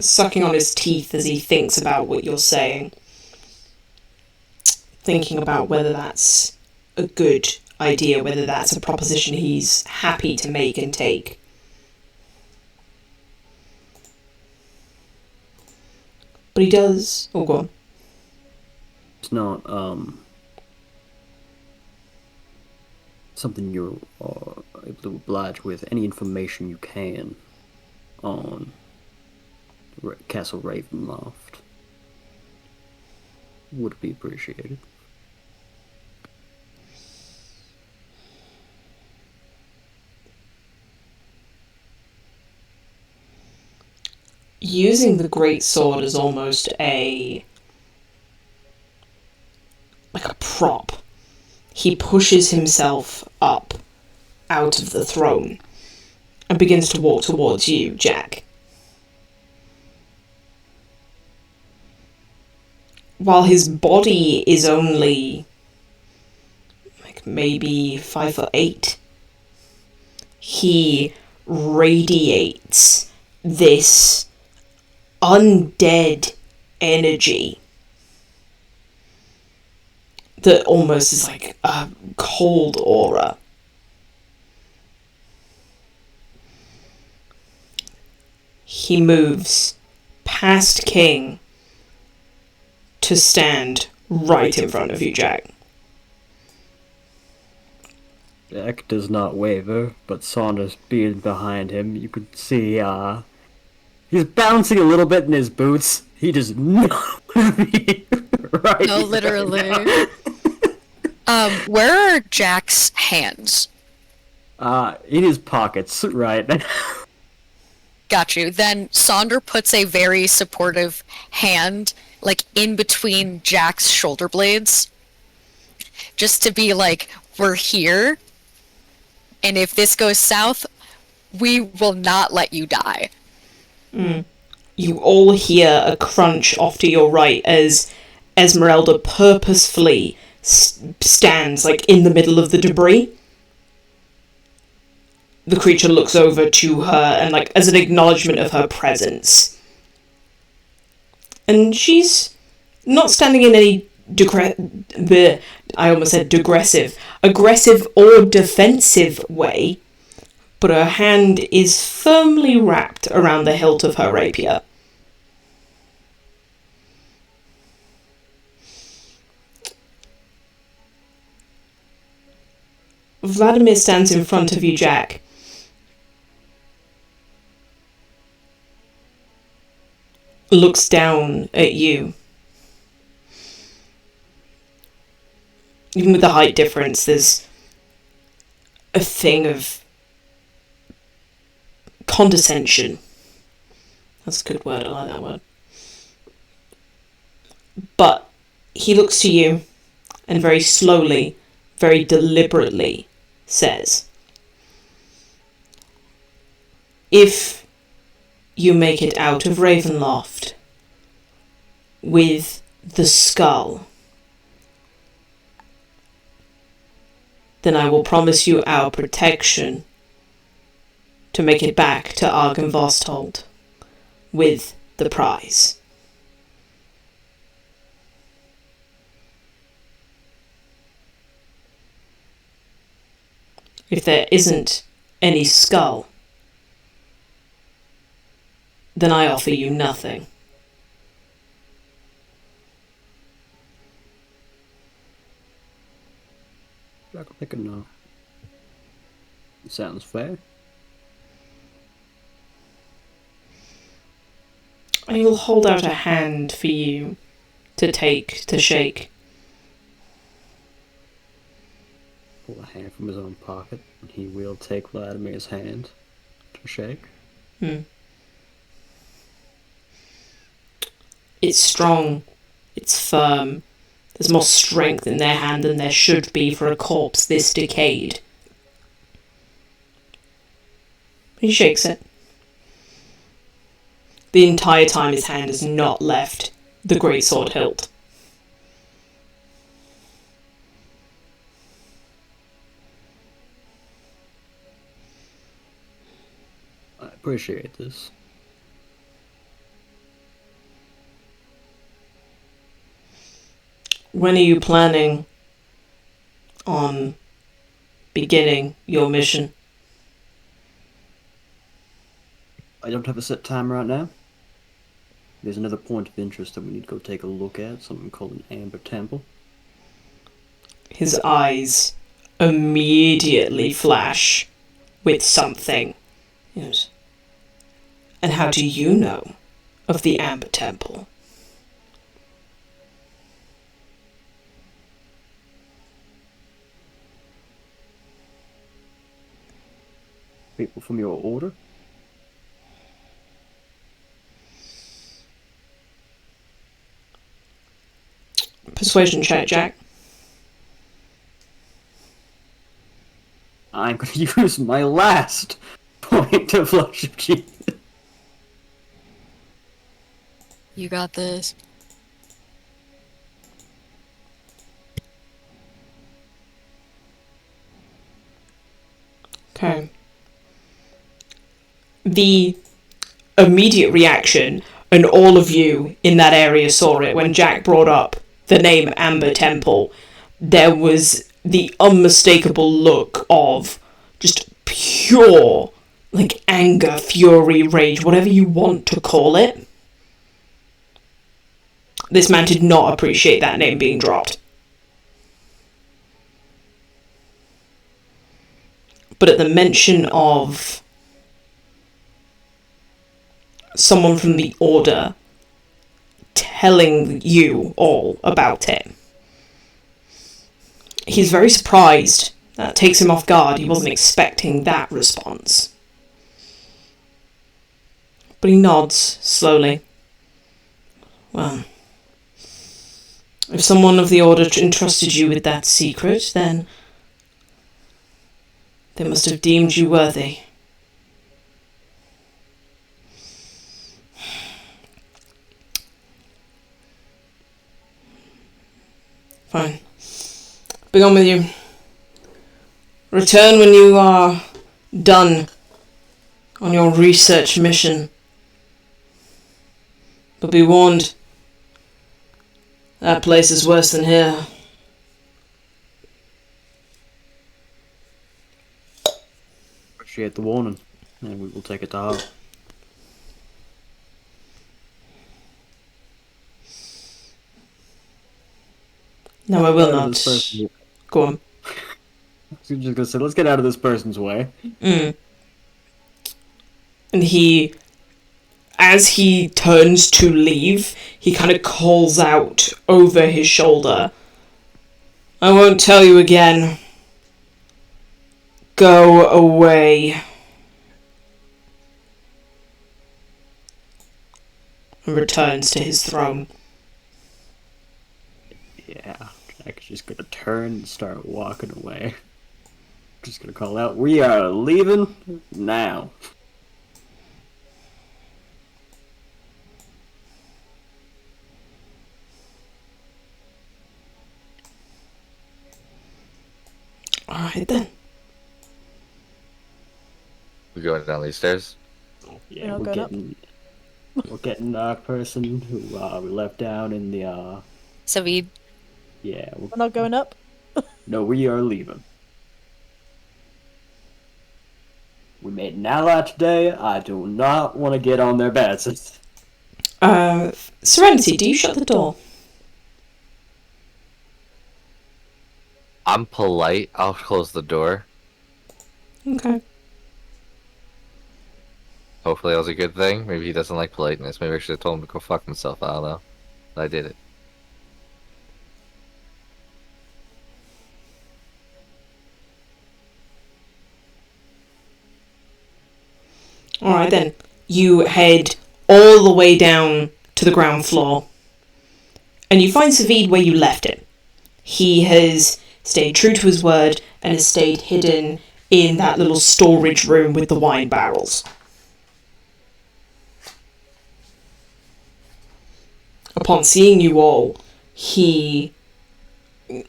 [SPEAKER 1] sucking on his teeth as he thinks about what you're saying. Thinking about whether that's a good idea, whether that's a proposition he's happy to make and take. But he does... Oh, go on.
[SPEAKER 2] It's not, something you're able to oblige with. Any information you can on Castle Ravenloft would be appreciated.
[SPEAKER 1] Using the great sword as almost a prop, he pushes himself up out of the throne and begins to walk towards you, Jack. While his body is only maybe 5'8", he radiates this undead energy that almost is like a cold aura. He moves past King to stand right in front of you, Jack.
[SPEAKER 2] Jack does not waver, but Saunders being behind him, you could see, he's bouncing a little bit in his boots. He does not want to be right.
[SPEAKER 3] No, literally. Where are Jack's hands?
[SPEAKER 2] In his pockets, right?
[SPEAKER 3] Got you. Then Sonder puts a very supportive hand, like, in between Jack's shoulder blades. Just to be like, we're here, and if this goes south, we will not let you die.
[SPEAKER 1] You all hear a crunch off to your right as Esmeralda purposefully stands, like, in the middle of the debris. The creature looks over to her and, like, as an acknowledgement of her presence. And she's not standing in any aggressive or defensive way, but her hand is firmly wrapped around the hilt of her rapier. Vladimir stands in front of you, Jack. Looks down at you. Even with the height difference, there's a thing of condescension. That's a good word, I like that word. But he looks to you and very slowly, very deliberately says, if you make it out of Ravenloft with the skull, then I will promise you our protection to make it back to Argynvostholt with the prize. If there isn't any skull, then I offer you nothing.
[SPEAKER 2] I can make a no. Sounds fair.
[SPEAKER 1] I will hold out a hand for you to shake.
[SPEAKER 2] Pull a hand from his own pocket, and he will take Vladimir's hand to shake.
[SPEAKER 1] It's strong. It's firm. There's more strength in their hand than there should be for a corpse this decayed. He shakes it. The entire time his hand has not left the greatsword hilt.
[SPEAKER 2] I appreciate this.
[SPEAKER 1] When are you planning on beginning your mission?
[SPEAKER 2] I don't have a set time right now. There's another point of interest that we need to go take a look at, something called an Amber Temple.
[SPEAKER 1] His eyes immediately flash with something. Yes. And how do you know of the Amber Temple?
[SPEAKER 2] People from your order?
[SPEAKER 1] Persuasion check, Jack.
[SPEAKER 2] I'm going to use my last point of Flush of Genius.
[SPEAKER 3] You got this.
[SPEAKER 1] Okay. The immediate reaction, and all of you in that area saw it when Jack brought up the name Amber Temple, there was the unmistakable look of just pure, like, anger, fury, rage, whatever you want to call it. This man did not appreciate that name being dropped. But at the mention of someone from the Order telling you all about him. He's very surprised. That takes him off guard. He wasn't expecting that response. But he nods slowly. Well, if someone of the Order entrusted you with that secret, then they must have deemed you worthy. Fine. Be on with you. Return when you are done on your research mission. But be warned, that place is worse than here.
[SPEAKER 2] Appreciate the warning, and we will take it to heart.
[SPEAKER 1] No, I will not. Go on.
[SPEAKER 2] I was just gonna say, let's get out of this person's way.
[SPEAKER 1] And he, as he turns to leave, he kind of calls out over his shoulder, I won't tell you again. Go away. And returns to his throne.
[SPEAKER 2] Yeah, Jack's just gonna turn and start walking away. Just gonna call out, we are leaving now.
[SPEAKER 1] Alright then.
[SPEAKER 4] We going down these stairs?
[SPEAKER 2] Yeah, we're getting our person who we left down in the
[SPEAKER 3] Savid.
[SPEAKER 2] yeah.
[SPEAKER 5] We're not going up?
[SPEAKER 2] No, we are leaving. We made an ally today. I do not want to get on their bad side.
[SPEAKER 1] Serenity, do you shut the door?
[SPEAKER 4] I'm polite. I'll close the door.
[SPEAKER 1] Okay.
[SPEAKER 4] Hopefully that was a good thing. Maybe he doesn't like politeness. Maybe I should have told him to go fuck himself. I don't know. But I did it.
[SPEAKER 1] Alright then. You head all the way down to the ground floor. And you find Savid where you left him. He has stayed true to his word and has stayed hidden in that little storage room with the wine barrels. Upon seeing you all, he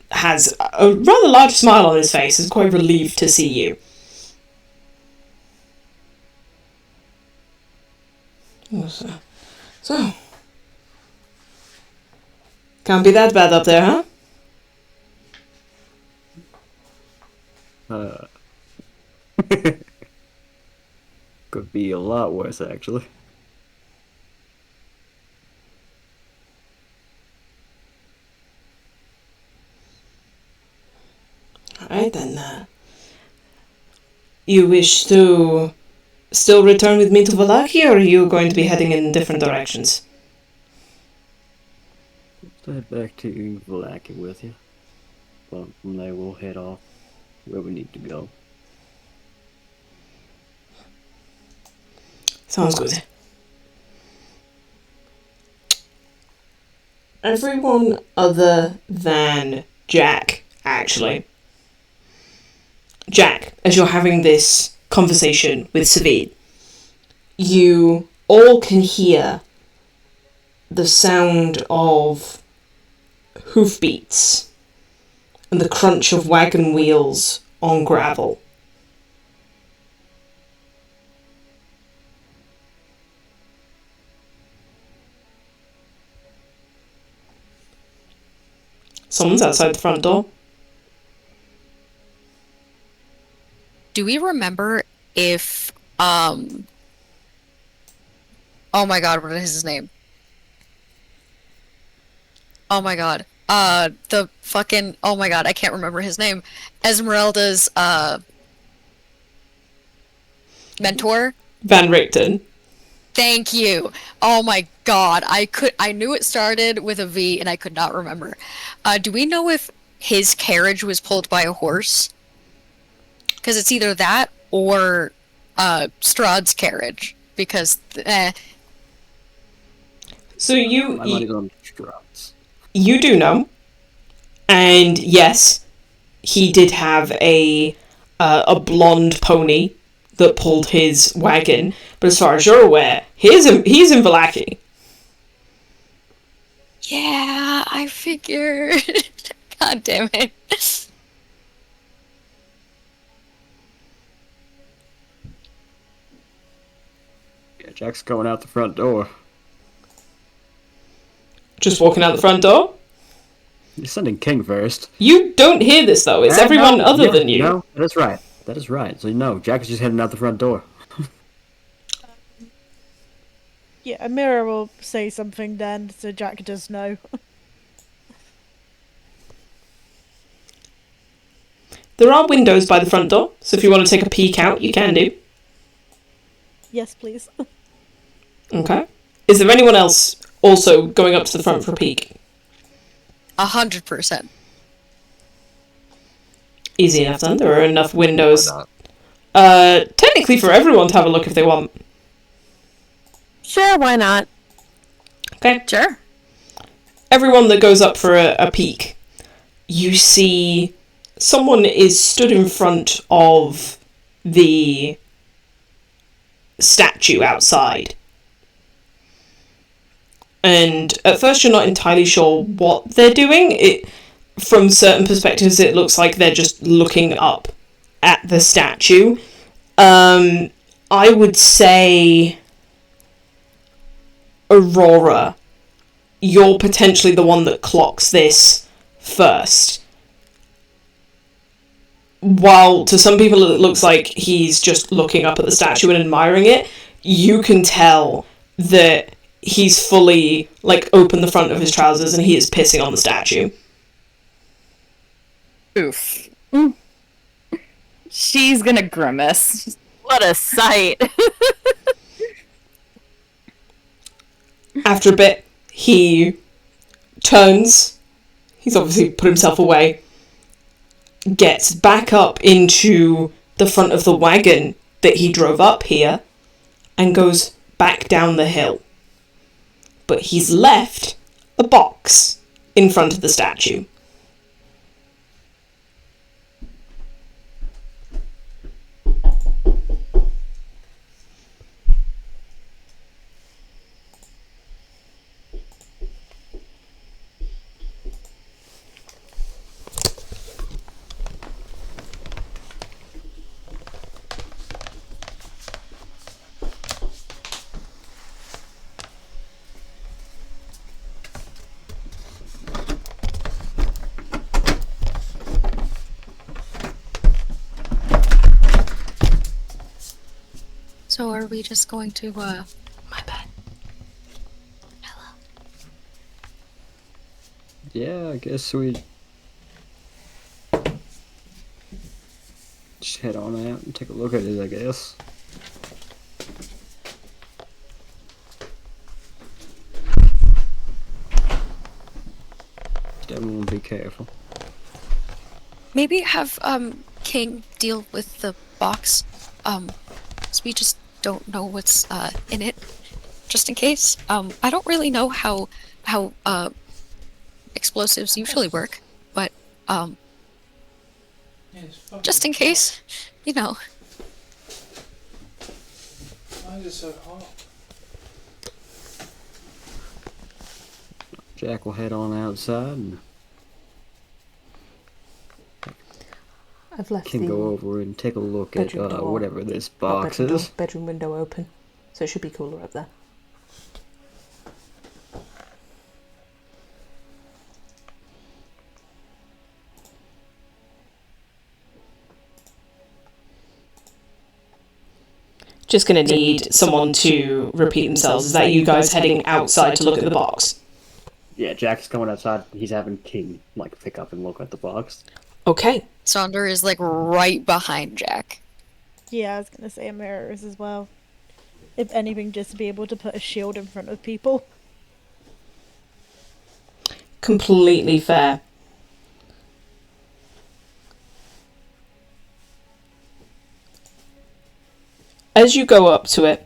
[SPEAKER 1] has a rather large smile on his face. He's quite relieved to see you. So, can't be that bad up there, huh?
[SPEAKER 2] Could be a lot worse, actually.
[SPEAKER 1] Alright then, you wish to still return with me to Wallachia, or are you going to be heading in different directions?
[SPEAKER 2] Let's head back to Wallachia with you. But from there we'll head off where we need to go.
[SPEAKER 1] Sounds good. Everyone other than Jack, actually. Jack, as you're having this conversation with Savid, you all can hear the sound of hoofbeats and the crunch of wagon wheels on gravel. Someone's outside the front door.
[SPEAKER 3] Do we remember if oh my god, what is his name? Oh my god. The fucking, oh my god, I can't remember his name. Esmeralda's mentor?
[SPEAKER 1] Van Richten.
[SPEAKER 3] Thank you. Oh my god. I knew it started with a V and I could not remember. Do we know if his carriage was pulled by a horse? Because it's either that or Strahd's carriage. Because
[SPEAKER 1] So
[SPEAKER 2] My money's on Strahds.
[SPEAKER 1] you do know, and yes, he did have a blonde pony that pulled his wagon. But as far as you're aware, he's in Vallaki.
[SPEAKER 3] yeah, I figured. God damn it.
[SPEAKER 2] Yeah, Jack's going out the front door.
[SPEAKER 1] Just walking out the front door.
[SPEAKER 2] He's sending King first.
[SPEAKER 1] You don't hear this though. It's everyone other than you.
[SPEAKER 2] No, that is right. That is right. So no, Jack is just heading out the front door.
[SPEAKER 5] Yeah, Amira will say something then, so Jack does know.
[SPEAKER 1] There are windows by the front door, so if you want to take a peek out, you can do.
[SPEAKER 5] Yes, please.
[SPEAKER 1] Okay. Is there anyone else also going up to the front for a peek?
[SPEAKER 3] 100%.
[SPEAKER 1] Easy enough then. There are enough windows.
[SPEAKER 4] Why not?
[SPEAKER 1] Technically for everyone to have a look if they want.
[SPEAKER 6] Sure, why not?
[SPEAKER 1] Okay.
[SPEAKER 3] Sure.
[SPEAKER 1] Everyone that goes up for a peek, you see someone is stood in front of the statue outside. And at first you're not entirely sure what they're doing. From certain perspectives it looks like they're just looking up at the statue. I would say, Aurora, you're potentially the one that clocks this first. While to some people it looks like he's just looking up at the statue and admiring it, you can tell that he's fully, opened the front of his trousers and he is pissing on the statue.
[SPEAKER 6] Oof. She's gonna grimace. What a sight.
[SPEAKER 1] After a bit, he turns. He's obviously put himself away. Gets back up into the front of the wagon that he drove up here and goes back down the hill. But he's left a box in front of the statue.
[SPEAKER 3] So are we just going to,
[SPEAKER 1] My bad.
[SPEAKER 3] Hello?
[SPEAKER 2] Yeah, I guess we just head on out and take a look at it, I guess. Just everyone be careful.
[SPEAKER 3] Maybe have, King deal with the box, so we just don't know what's, in it, just in case. I don't really know how explosives usually work, but, just in case, you know.
[SPEAKER 7] Why is it so hot?
[SPEAKER 2] Jack will head on outside and
[SPEAKER 1] I've left
[SPEAKER 2] can go over and take a look at
[SPEAKER 1] bedroom door.
[SPEAKER 2] whatever this box is.
[SPEAKER 1] Bedroom window open, so it should be cooler up there. Just gonna need someone to repeat themselves. Is that you guys heading outside to look at the box?
[SPEAKER 2] Yeah, Jack's going outside. He's having King pick up and look at the box.
[SPEAKER 1] Okay.
[SPEAKER 3] Sonder is, right behind Jack.
[SPEAKER 5] Yeah, I was gonna say Amira is as well. If anything, just to be able to put a shield in front of people.
[SPEAKER 1] Completely fair. As you go up to it,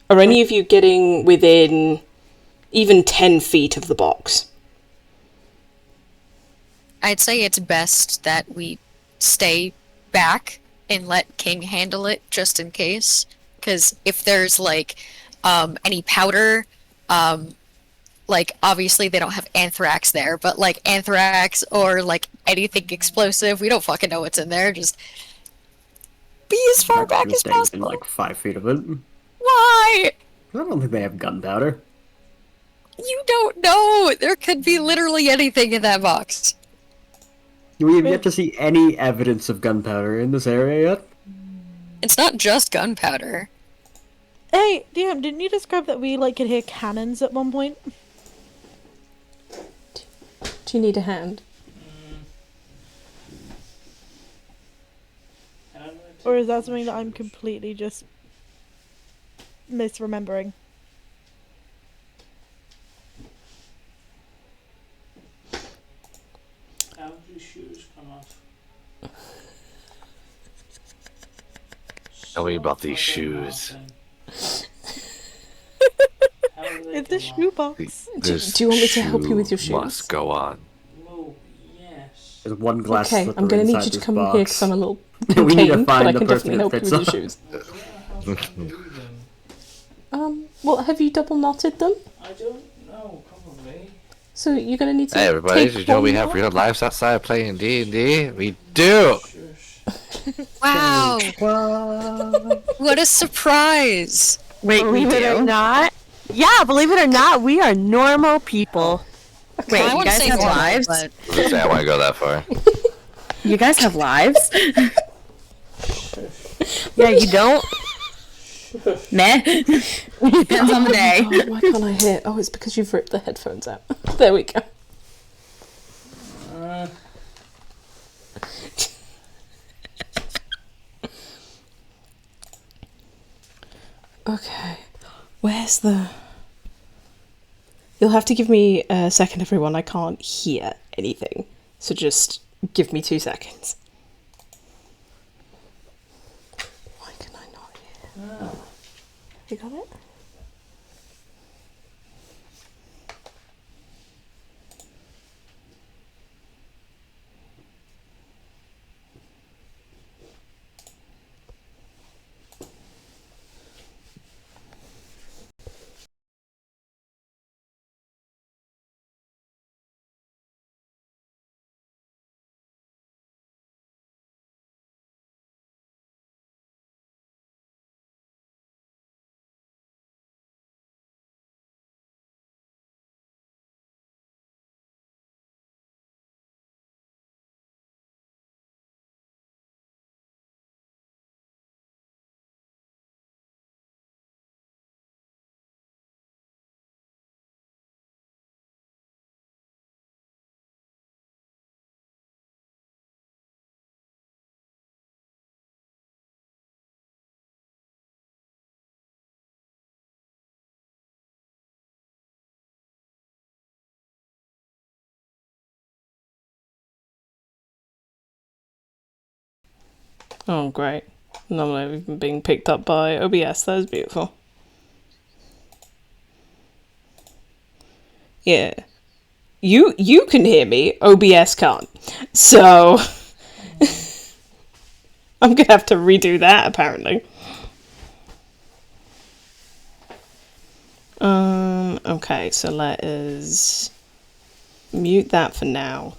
[SPEAKER 1] are any of you getting within even 10 feet of the box?
[SPEAKER 3] I'd say it's best that we stay back and let King handle it just in case. Because if there's like any powder, like obviously they don't have anthrax there, but like anthrax or like anything explosive, we don't fucking know what's in there. Just be as far
[SPEAKER 2] I'm
[SPEAKER 3] back
[SPEAKER 2] gonna
[SPEAKER 3] as
[SPEAKER 2] stay within
[SPEAKER 3] possible.
[SPEAKER 2] like 5 feet of it.
[SPEAKER 3] Why?
[SPEAKER 2] I don't think they have gunpowder.
[SPEAKER 3] You don't know. There could be literally anything in that box.
[SPEAKER 2] We have yet to see any evidence of gunpowder in this area yet.
[SPEAKER 3] It's not just gunpowder.
[SPEAKER 5] Hey, DM, didn't you describe that we like could hear cannons at one point?
[SPEAKER 1] Do you need a hand?
[SPEAKER 5] Or is that something that I'm completely just misremembering?
[SPEAKER 7] How do your shoes come off?
[SPEAKER 4] Tell me about these shoes.
[SPEAKER 5] It's a shoebox.
[SPEAKER 1] Do you want me to help you with your shoes?
[SPEAKER 4] Must go on.
[SPEAKER 7] Oh, yes.
[SPEAKER 2] There's one glass
[SPEAKER 1] Okay,
[SPEAKER 2] slipper
[SPEAKER 1] I'm gonna need
[SPEAKER 2] inside
[SPEAKER 1] you to
[SPEAKER 2] this
[SPEAKER 1] come
[SPEAKER 2] box.
[SPEAKER 1] here because I'm a little
[SPEAKER 2] We need to
[SPEAKER 1] contained, but I
[SPEAKER 2] find the
[SPEAKER 1] can
[SPEAKER 2] person
[SPEAKER 1] definitely
[SPEAKER 2] it
[SPEAKER 1] help you with
[SPEAKER 2] fits
[SPEAKER 1] your
[SPEAKER 2] on.
[SPEAKER 1] shoes.
[SPEAKER 7] How should I do them?
[SPEAKER 1] Well, have you double knotted them?
[SPEAKER 7] I don't know, probably.
[SPEAKER 1] So you're gonna need to.
[SPEAKER 4] Hey everybody,
[SPEAKER 1] take
[SPEAKER 4] did you know we
[SPEAKER 1] one
[SPEAKER 4] have
[SPEAKER 1] knot?
[SPEAKER 4] real lives outside playing D&D? We do!
[SPEAKER 7] Shush.
[SPEAKER 3] Wow. What a surprise.
[SPEAKER 6] Wait,
[SPEAKER 8] Believe
[SPEAKER 6] we
[SPEAKER 8] it or
[SPEAKER 6] do?
[SPEAKER 8] not. Yeah, believe it or not, we are normal people.
[SPEAKER 6] Wait,
[SPEAKER 3] I
[SPEAKER 6] you
[SPEAKER 3] wanna
[SPEAKER 6] guys
[SPEAKER 3] say
[SPEAKER 6] have
[SPEAKER 3] normal,
[SPEAKER 6] lives?
[SPEAKER 3] but-
[SPEAKER 4] I was gonna say I want to go that far.
[SPEAKER 6] You guys have lives?
[SPEAKER 8] Yeah, you don't?
[SPEAKER 6] Meh. Depends on the day.
[SPEAKER 1] Oh, why can't I hear? Oh, it's because you've ripped the headphones out. There we go. Okay. Where's the... You'll have to give me a second, everyone. I can't hear anything. So just give me 2 seconds. Why can I not hear? You got it? Oh, great. Normally we've been being picked up by OBS. That is beautiful. Yeah. You can hear me. OBS can't. So... I'm gonna have to redo that, apparently. Okay, so let us mute that for now.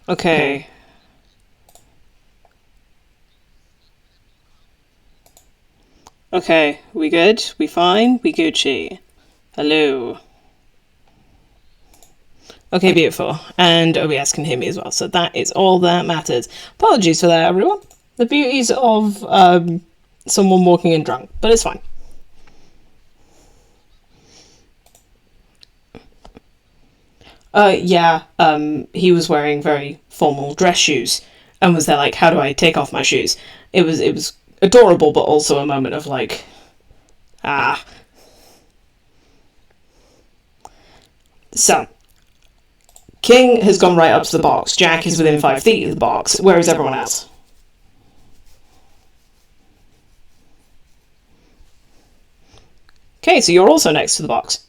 [SPEAKER 1] Okay. Okay, we good? We fine? We Gucci? Hello. Okay, beautiful. And OBS can hear me as well, so that is all that matters. Apologies for that, everyone. The beauties of someone walking in drunk, but it's fine. Yeah, he was wearing very formal dress shoes and was there like, how do I take off my shoes? It was adorable, but also a moment of like, ah. So, King has gone right up to the box. Jack is within 5 feet of the box. Where is everyone else? Okay, so you're also next to the box.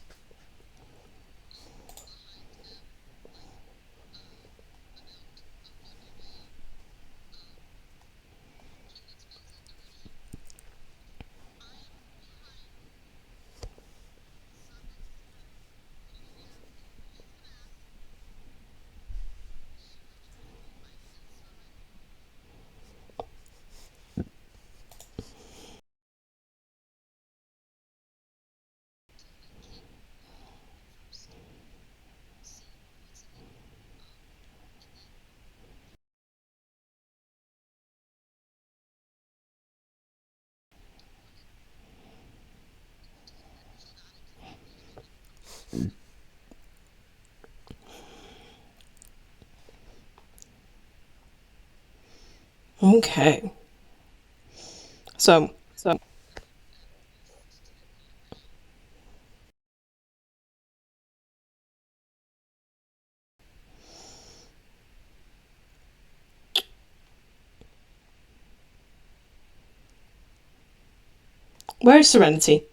[SPEAKER 1] Okay. So where's Serenity?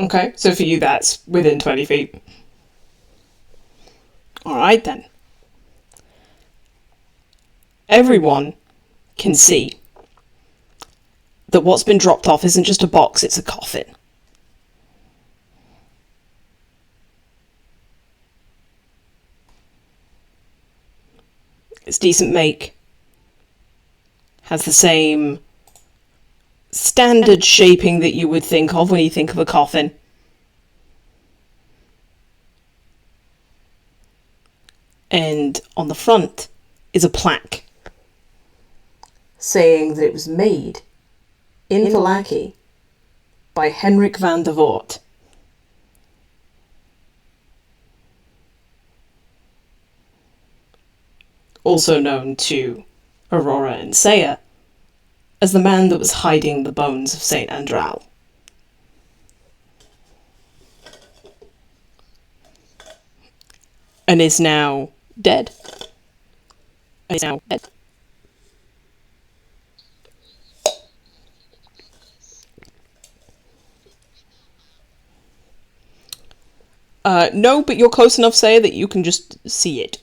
[SPEAKER 1] Okay, so for you that's within 20 feet. Alright then. Everyone can see that what's been dropped off isn't just a box, it's a coffin. It's decent make. Has the same standard shaping that you would think of when you think of a coffin. And on the front is a plaque saying that it was made in Vallaki by Henrik van der Voort. Also known to Aurora and Saya as the man that was hiding the bones of Saint Andral. And is now dead. No, but you're close enough, Saya, that you can just see it.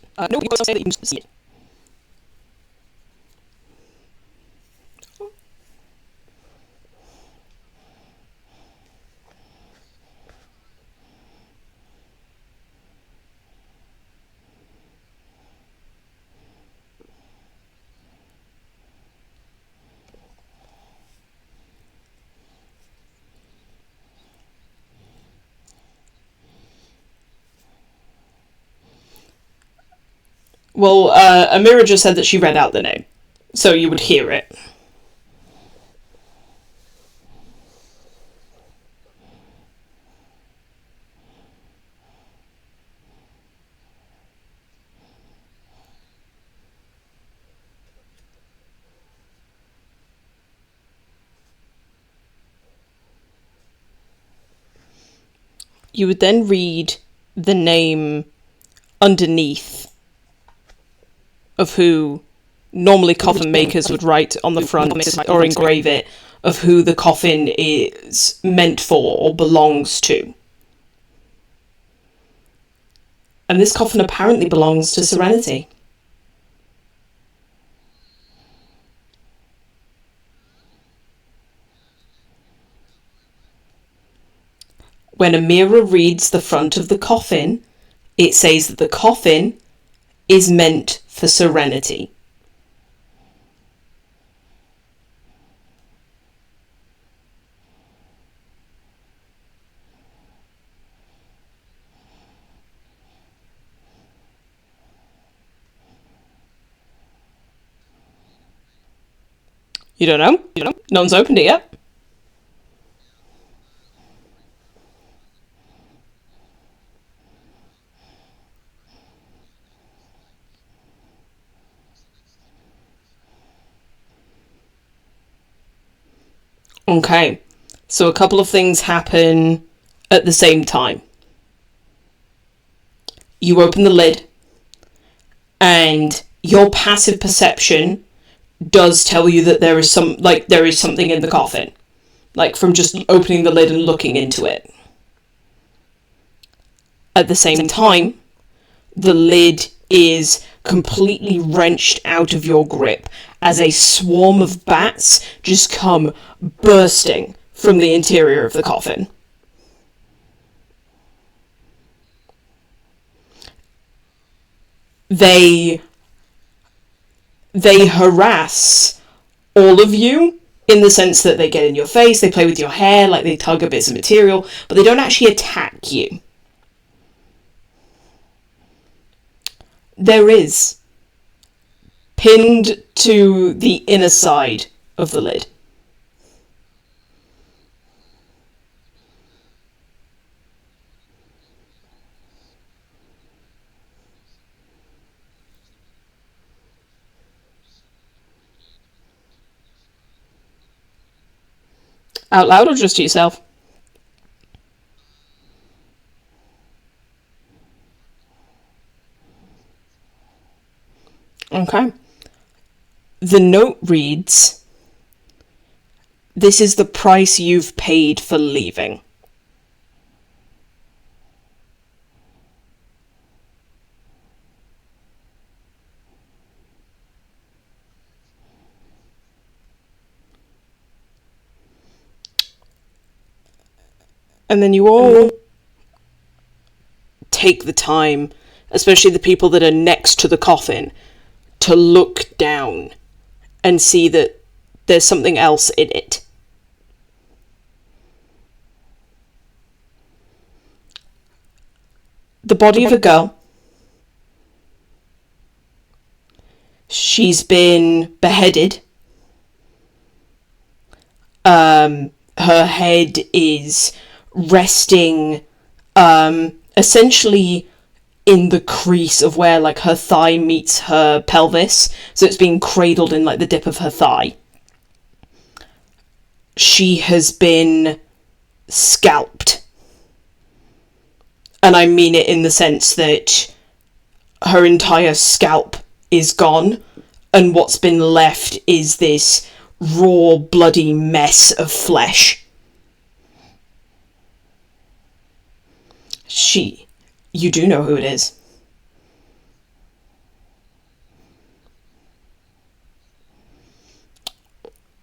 [SPEAKER 1] Well, Amira just said that she read out the name, so you would hear it. You would then read the name underneath of who normally coffin makers would write on the front or engrave it, of who the coffin is meant for or belongs to. And this coffin apparently belongs to Serenity. When Amira reads the front of the coffin, it says that the coffin is meant for Serenity. You don't know? No one's opened it yet. Okay, so a couple of things happen at the same time. You open the lid, and your passive perception does tell you that there is something in the coffin, like from just opening the lid and looking into it. At the same time, the lid is completely wrenched out of your grip as a swarm of bats just come bursting from the interior of the coffin. They harass all of you in the sense that they get in your face, they play with your hair, like they tug at bits of material, but they don't actually attack you. There is, pinned to the inner side of the lid, out loud or just to yourself? Okay. The note reads, "This is the price you've paid for leaving." And then you all take the time, especially the people that are next to the coffin, to look down and see that there's something else in it. The body of a girl. She's been beheaded. Her head is resting essentially in the crease of where like her thigh meets her pelvis, so it's being cradled in like the dip of her thigh. She has been scalped, and I mean it in the sense that her entire scalp is gone, and what's been left is this raw, bloody mess of flesh. You do know who it is.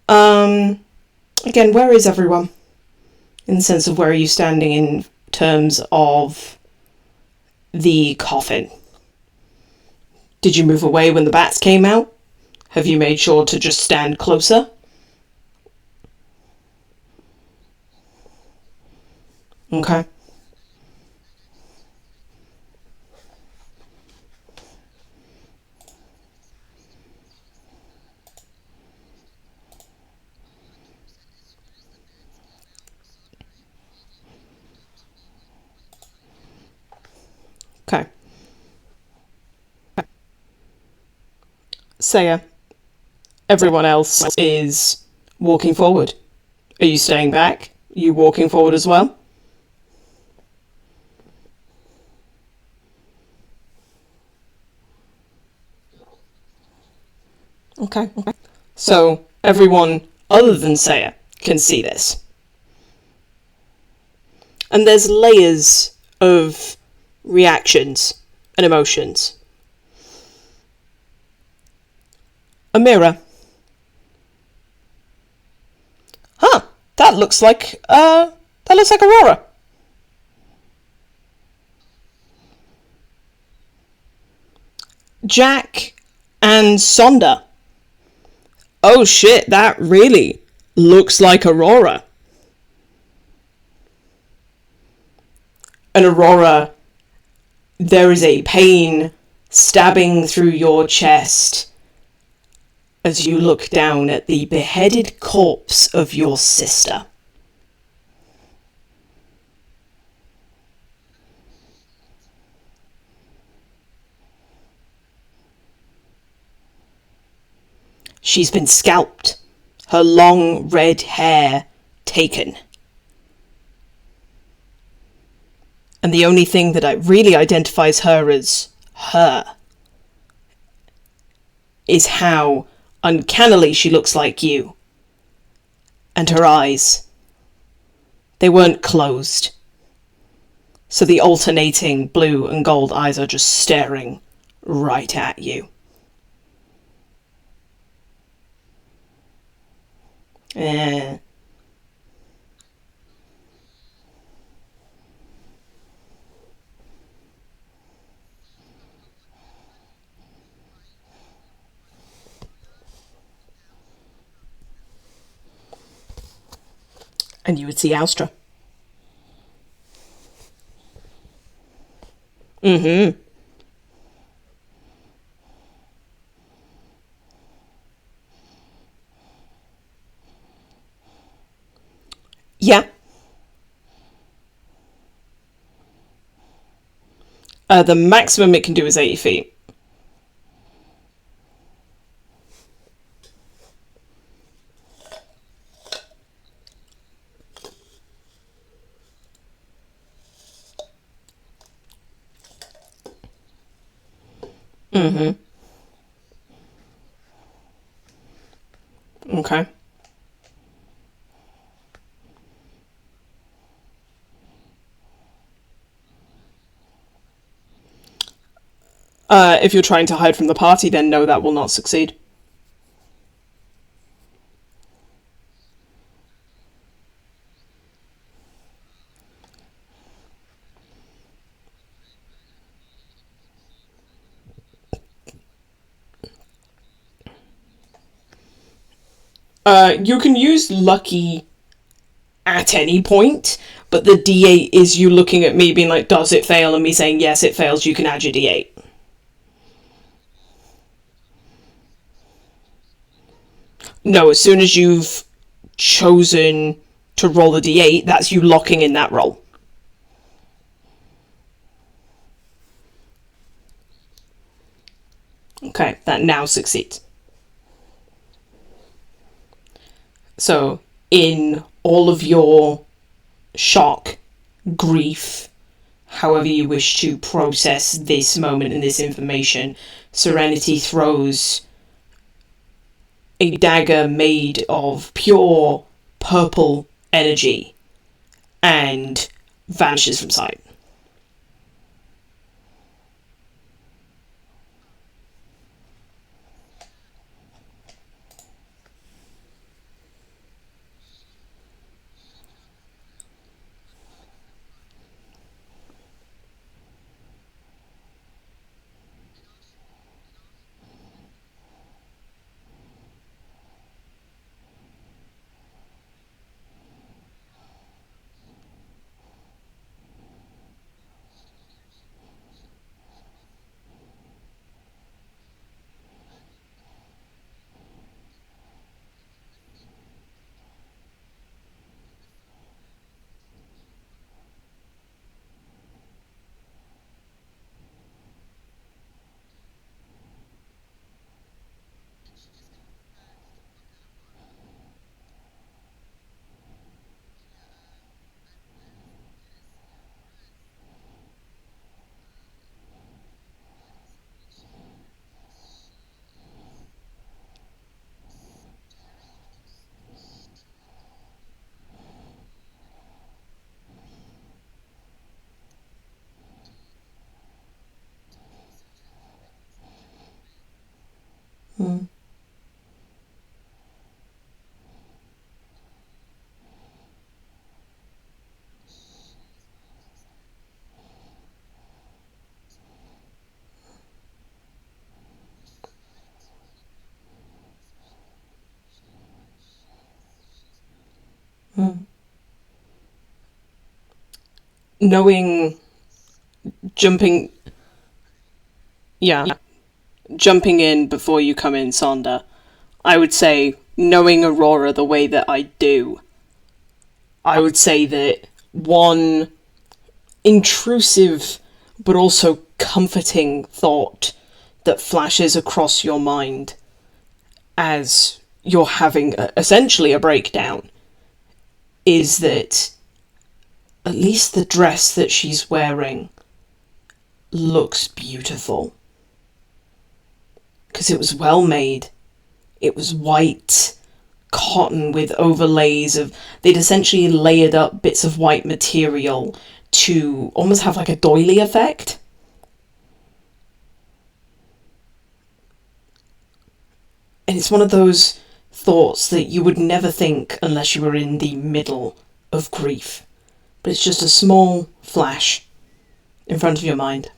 [SPEAKER 1] Again, where is everyone? In the sense of where are you standing in terms of the coffin? Did you move away when the bats came out? Have you made sure to just stand closer? Okay. Okay. Saya, everyone else is walking forward. Are you staying back? Are you walking forward as well? Okay. So, everyone other than Saya can see this. And there's layers of reactions and emotions. Amira. Huh, that looks like Aurora. Jack and Sonder. Oh shit, that really looks like Aurora. And Aurora, there is a pain stabbing through your chest as you look down at the beheaded corpse of your sister. She's been scalped, her long red hair taken. And the only thing that really identifies her as her is how uncannily she looks like you. And her eyes, they weren't closed. So the alternating blue and gold eyes are just staring right at you. Eh. And you would see Alstra. Mm-hmm. Yeah. The maximum it can do is 80 feet. Mm-hmm. Okay. If you're trying to hide from the party, then no, that will not succeed. You can use lucky at any point, but the D8 is you looking at me being like, does it fail? And me saying, yes, it fails, you can add your D8. No, as soon as you've chosen to roll a D8, that's you locking in that roll. Okay, that now succeeds. So, in all of your shock, grief, however you wish to process this moment and this information, Serenity throws a dagger made of pure purple energy and vanishes from sight. Mm. Mm. Knowing, jumping, yeah, jumping in before you come in, Sonder, I would say, knowing Aurora the way that I do, I would say that one intrusive but also comforting thought that flashes across your mind as you're having essentially a breakdown is that at least the dress that she's wearing looks beautiful. Because it was well made. It was white cotton with overlays of... They'd essentially layered up bits of white material to almost have like a doily effect. And it's one of those thoughts that you would never think unless you were in the middle of grief. But it's just a small flash in front of your mind.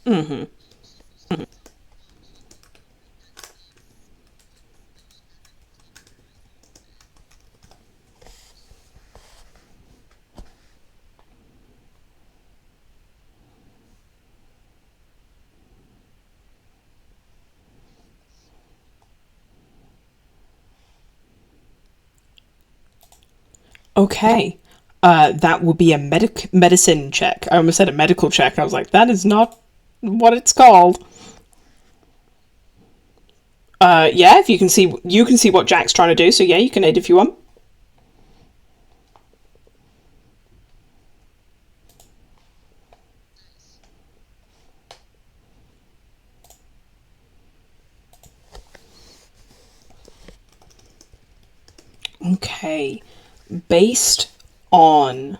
[SPEAKER 1] Mm-hmm. Okay. That would be a medicine check. I almost said a medical check. I was like, that is not what it's called. Yeah, if you can see what Jack's trying to do, so yeah, you can aid if you want. Okay. Based on...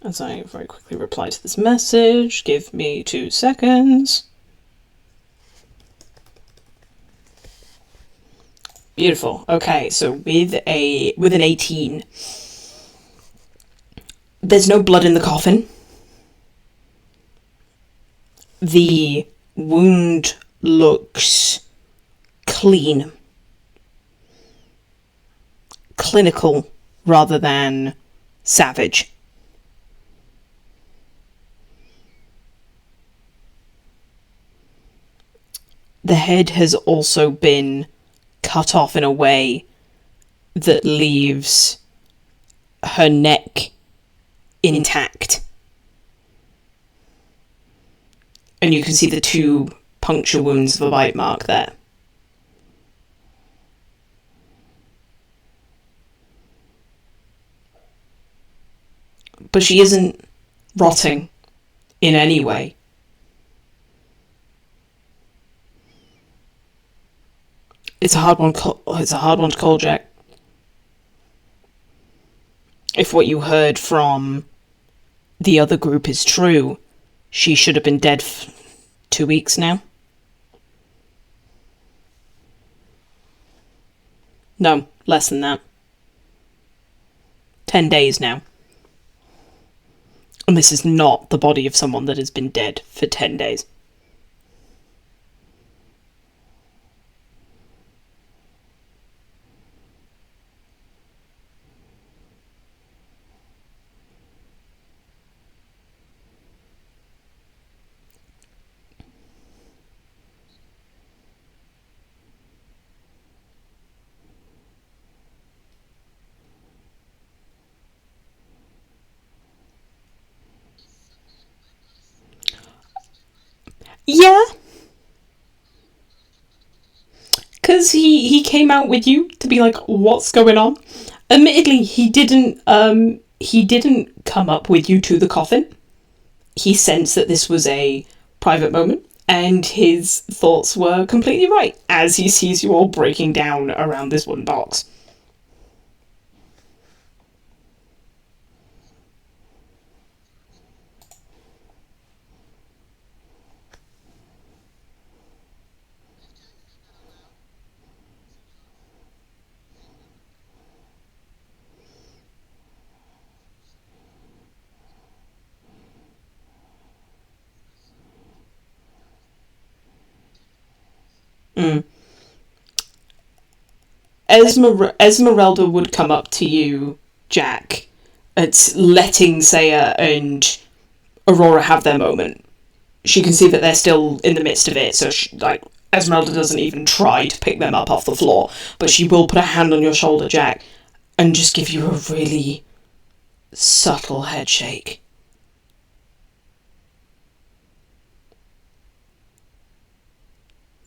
[SPEAKER 1] As I very quickly reply to this message, give me 2 seconds. Beautiful. Okay, so with an 18, there's no blood in the coffin. The wound looks clean, clinical rather than savage. The head has also been cut off in a way that leaves her neck intact. And you can see the 2 puncture wounds of a bite mark there. But she isn't rotting in any way. It's a hard one. It's a hard one to call, Jack. If what you heard from the other group is true, she should have been dead 2 weeks now. No, less than that. 10 days now. And this is not the body of someone that has been dead for 10 days. Yeah. Because he came out with you to be like, what's going on? Admittedly, he didn't come up with you to the coffin. He sensed that this was a private moment, and his thoughts were completely right as he sees you all breaking down around this wooden box. Esmeralda would come up to you, Jack, at letting Saya and Aurora have their moment. She can see that they're still in the midst of it, so Esmeralda doesn't even try to pick them up off the floor, but she will put a hand on your shoulder, Jack, and just give you a really subtle head shake.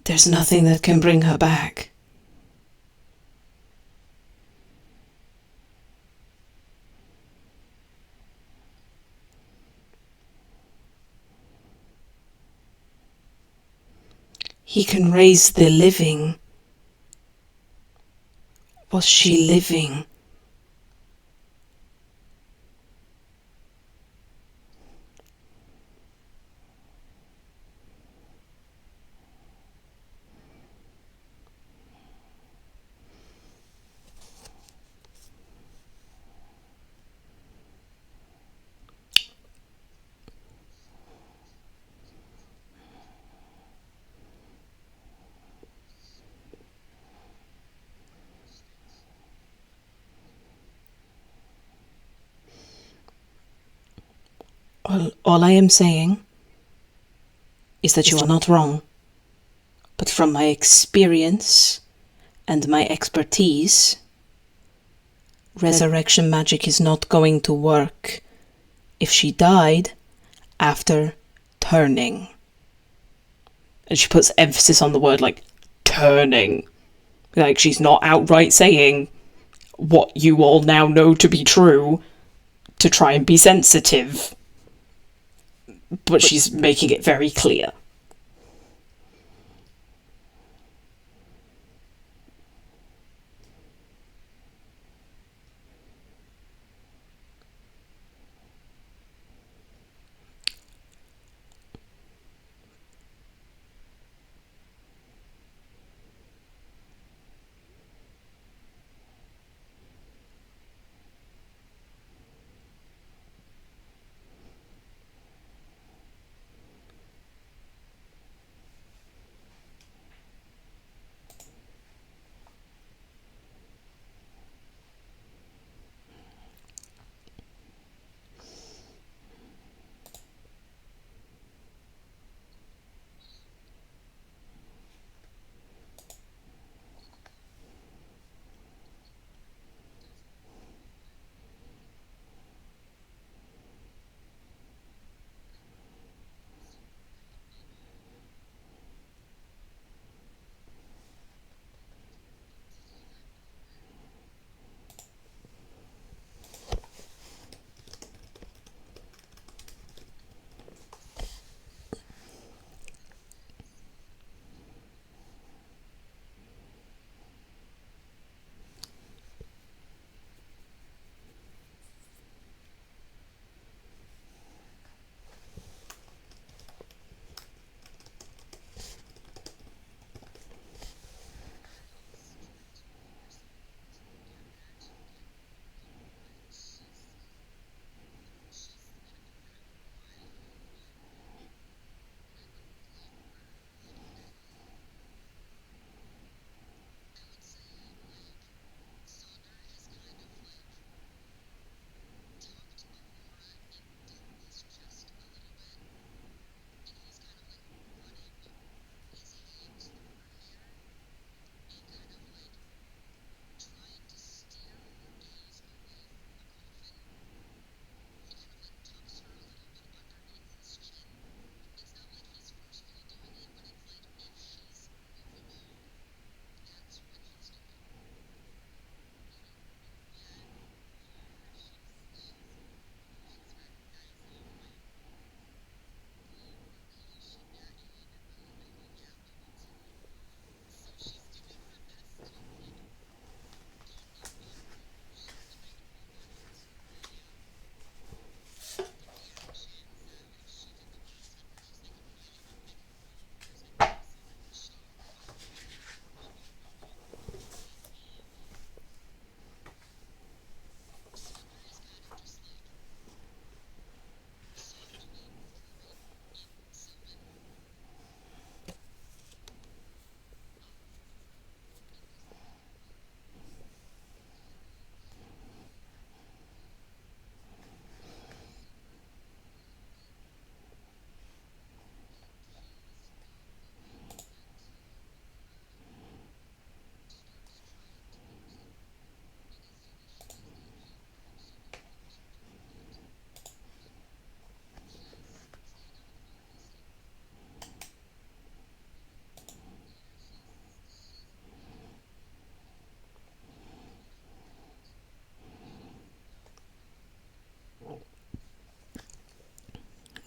[SPEAKER 1] There's nothing that can bring her back. He can raise the living. Was she living? All I am saying is that you are not wrong. But from my experience and my expertise, resurrection magic is not going to work if she died after turning. And she puts emphasis on the word, turning. Like, she's not outright saying what you all now know to be true to try and be sensitive. But she's making it very clear.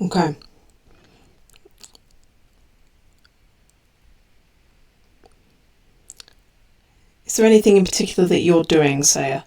[SPEAKER 1] Okay. Is there anything in particular that you're doing, Saya?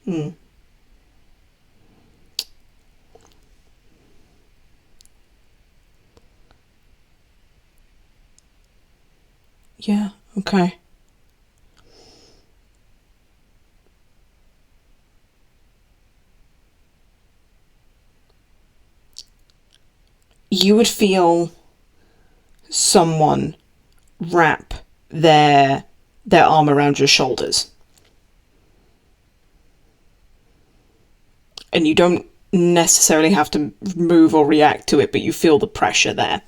[SPEAKER 1] Hmm. Yeah, okay. You would feel someone wrap their arm around your shoulders. And you don't necessarily have to move or react to it, but you feel the pressure there.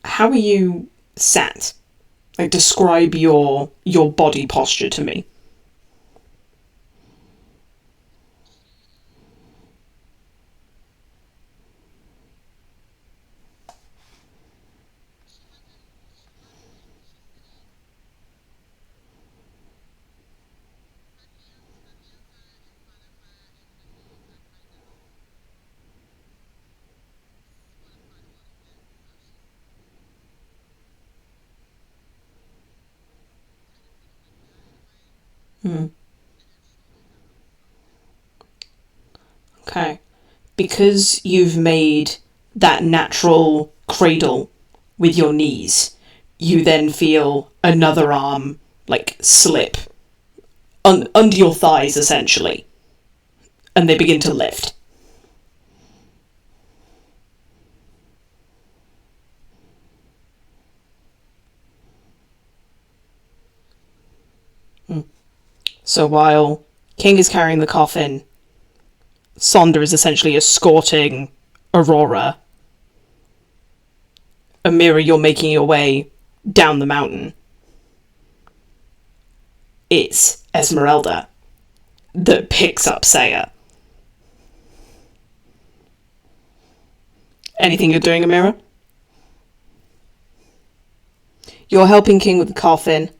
[SPEAKER 1] How are you sat? Like, describe your body posture to me. Hmm. Okay. Because you've made that natural cradle with your knees, you then feel another arm, like, slip under your thighs, essentially. And they begin to lift. So while King is carrying the coffin, Sonder is essentially escorting Aurora. Amira, you're making your way down the mountain. It's Esmeralda that picks up Saya. Anything you're doing, Amira? You're helping King with the coffin.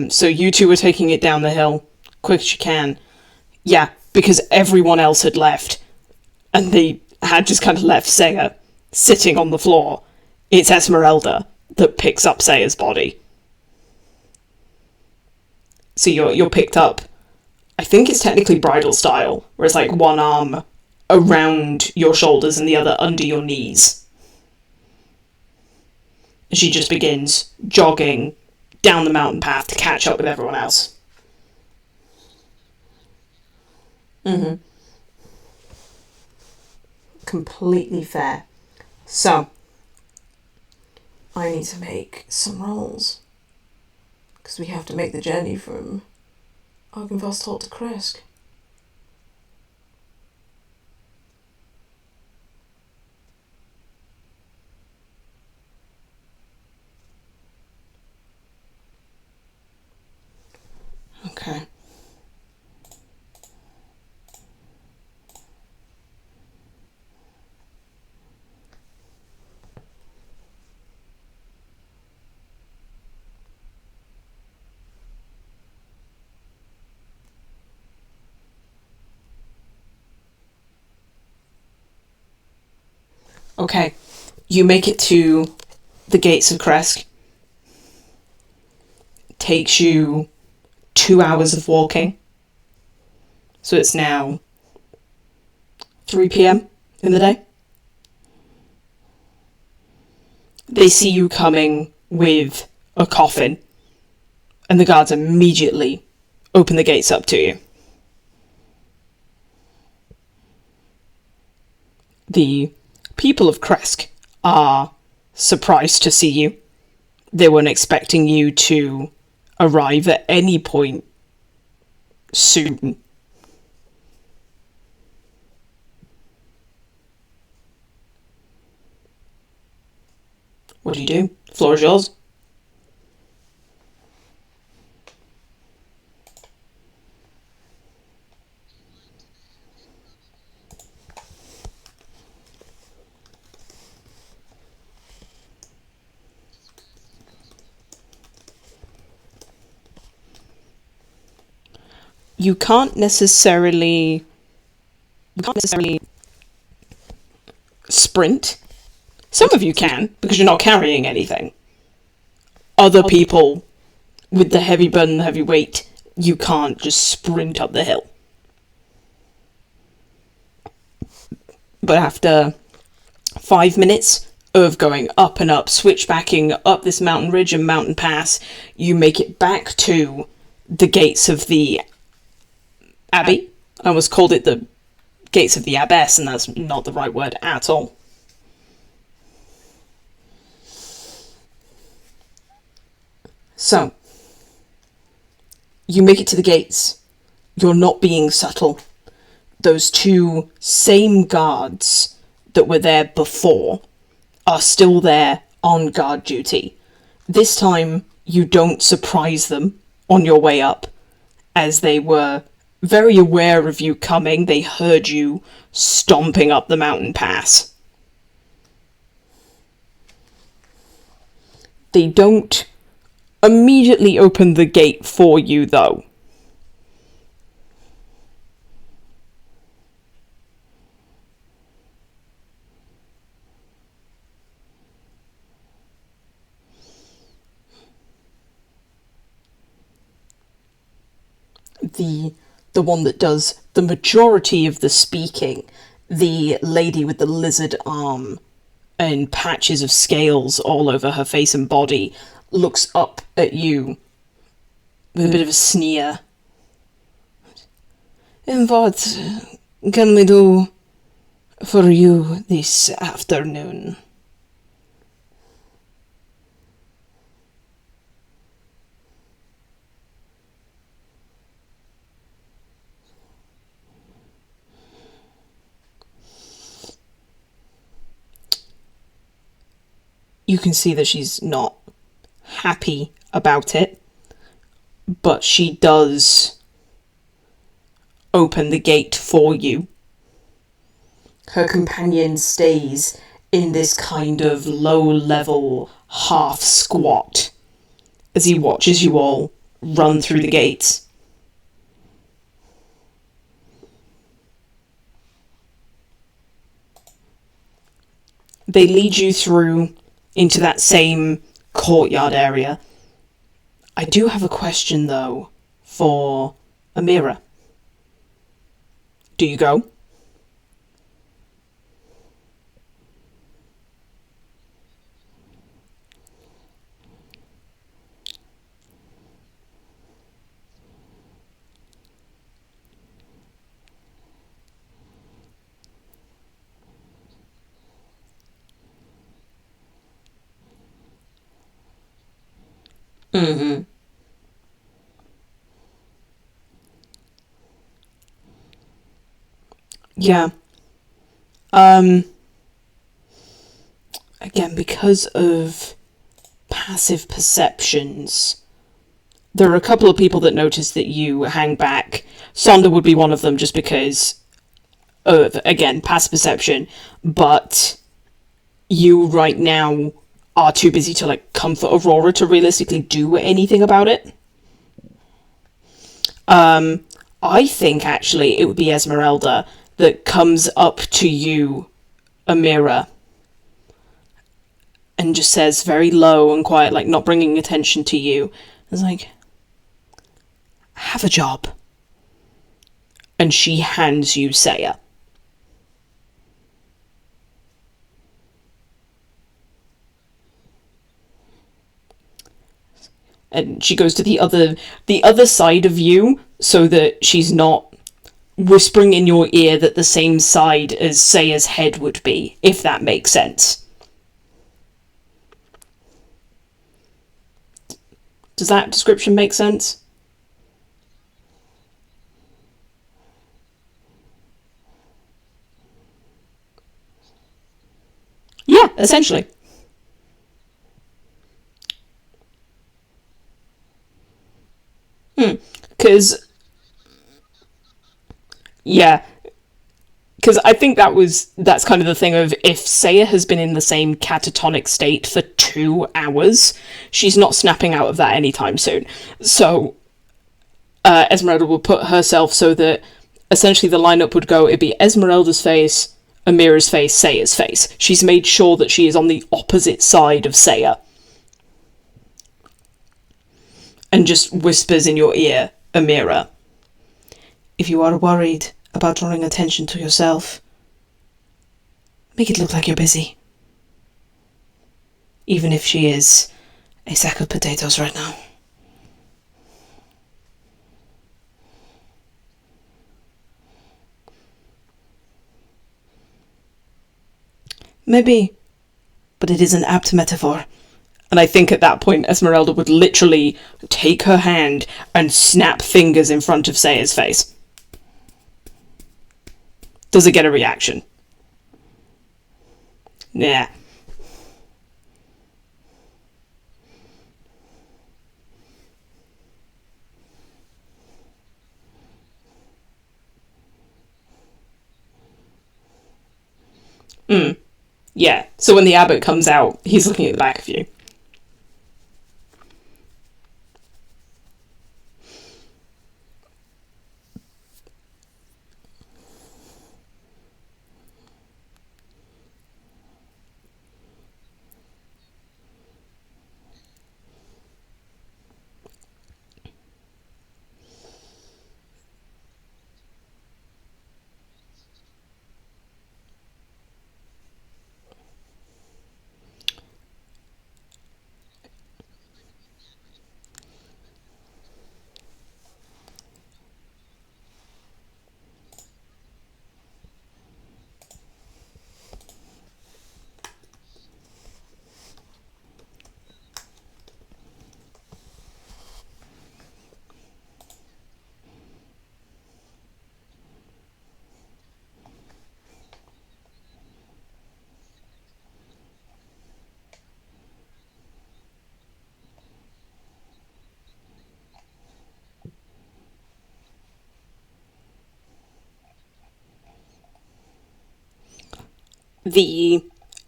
[SPEAKER 1] So you two are taking it down the hill quick as you can. Yeah, because everyone else had left. And they had just kind of left Saya sitting on the floor. It's Esmeralda that picks up Saya's body. So you're picked up, I think it's technically bridal style, where it's like one arm around your shoulders and the other under your knees. And she just begins jogging down the mountain path to catch up with everyone else. Mm-hmm. Completely fair. So, I need to make some rolls. Because we have to make the journey from Argynvostholt to Kresk. Okay. Okay. You make it to the gates of Kresk. Takes you 2 hours of walking. So it's now 3 p.m. in the day. They see you coming with a coffin and the guards immediately open the gates up to you. The people of Kresk are surprised to see you. They weren't expecting you to arrive at any point soon. What do you do? The floor is yours. You can't necessarily sprint. Some of you can, because you're not carrying anything. Other people with the heavy burden, the heavy weight, you can't just sprint up the hill. But after 5 minutes of going up and up, switchbacking up this mountain ridge and mountain pass, you make it back to the gates of the Abbey. I almost called it the gates of the Abbess, and that's not the right word at all. So, you make it to the gates. You're not being subtle. Those two same guards that were there before are still there on guard duty. This time, you don't surprise them on your way up, as they were very aware of you coming. They heard you stomping up the mountain pass. They don't immediately open the gate for you, though. The one that does the majority of the speaking, the lady with the lizard arm and patches of scales all over her face and body, looks up at you with a bit of a sneer. And what can we do for you this afternoon? You can see that she's not happy about it, but she does open the gate for you. Her companion stays in this kind of low-level half squat as he watches you all run through the gates. They lead you through into that same courtyard area. I do have a question, though, for Amira. Do you go? Mm-hmm. Yeah. Again, because of passive perceptions, there are a couple of people that notice that you hang back. Sonder would be one of them, just because of, again, passive perception, but you right now are too busy to, like, comfort Aurora to realistically do anything about it. I think, actually, it would be Esmeralda that comes up to you, Amira, and just says very low and quiet, like not bringing attention to you. It's like, have a job. And she hands you Saya. And she goes to the other side of you so that she's not whispering in your ear that the same side as Saya's head would be, if that makes sense. Does that description make sense? Yeah, essentially. Because... Yeah. Because I think that's kind of the thing of, if Saya has been in the same catatonic state for 2 hours, she's not snapping out of that anytime soon. So, Esmeralda will put herself so that essentially the lineup would go, it'd be Esmeralda's face, Amira's face, Saya's face. She's made sure that she is on the opposite side of Saya. And just whispers in your ear, Amira, if you are worried about drawing attention to yourself, make it look like you're busy. Even if she is a sack of potatoes right now. Maybe, but it is an apt metaphor. And I think at that point Esmeralda would literally take her hand and snap fingers in front of Saya's face. Does it get a reaction? Nah. Yeah, so when the abbot comes out, he's looking at the back of you.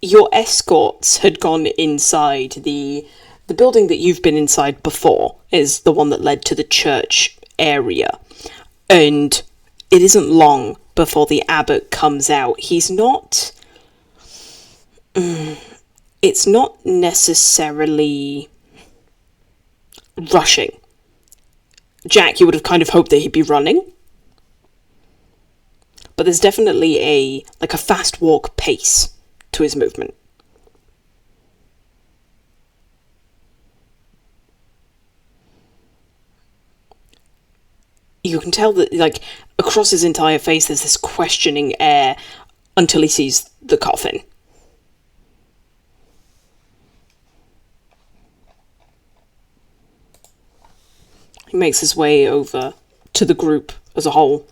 [SPEAKER 1] Your escorts had gone inside the building that you've been inside before is the one that led to the church area, and it isn't long before the abbot comes out. He's not... it's not necessarily rushing. Jack, you would have kind of hoped that he'd be running. But there's definitely a fast walk pace to his movement. You can tell that, across his entire face there's this questioning air until he sees the coffin. He makes his way over to the group as a whole.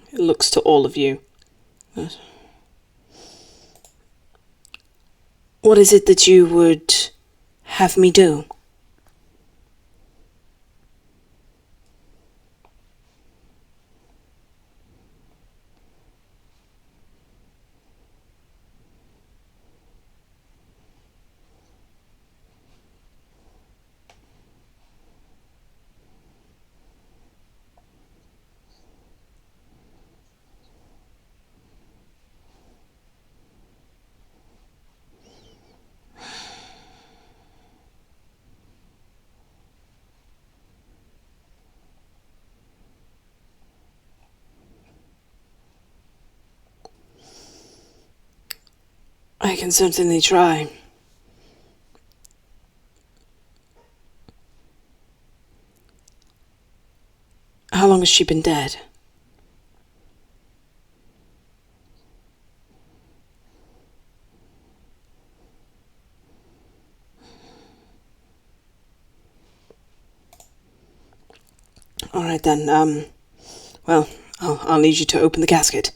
[SPEAKER 1] He looks to all of you. What is it that you would have me do? I can certainly try. How long has she been dead? Alright then, well, I'll need you to open the casket.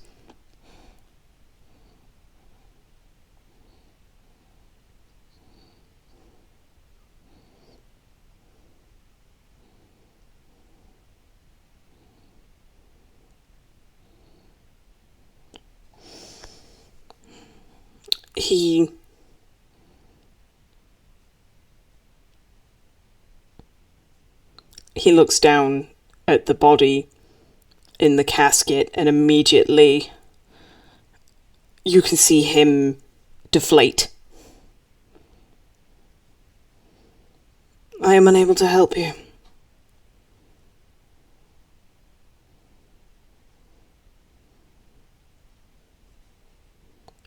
[SPEAKER 1] He looks down at the body in the casket, and immediately you can see him deflate. I am unable to help you.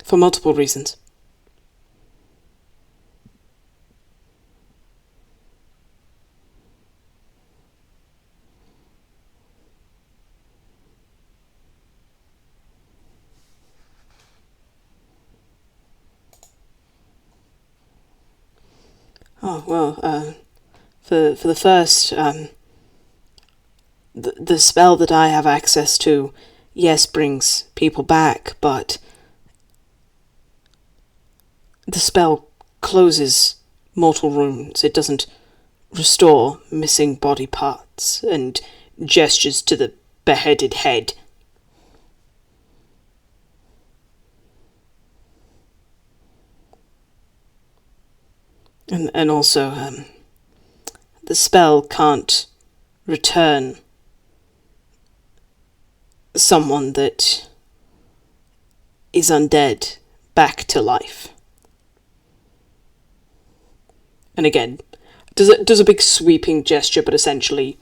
[SPEAKER 1] For multiple reasons. Oh, well, for the first, the spell that I have access to, yes, brings people back, but the spell closes mortal wounds. It doesn't restore missing body parts, and gestures to the beheaded head. And also, the spell can't return someone that is undead back to life. And again, does a big sweeping gesture, but essentially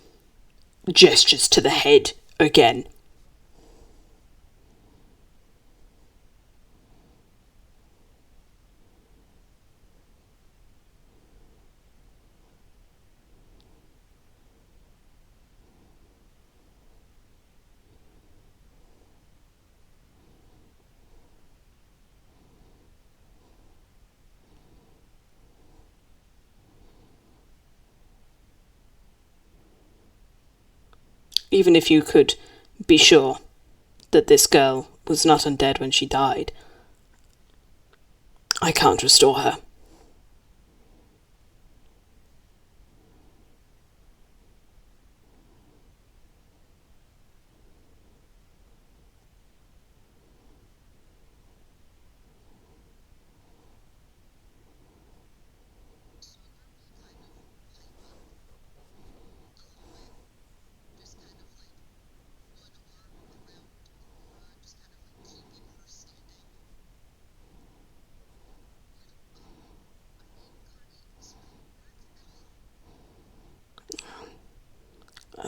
[SPEAKER 1] gestures to the head again. Even if you could be sure that this girl was not undead when she died, I can't restore her.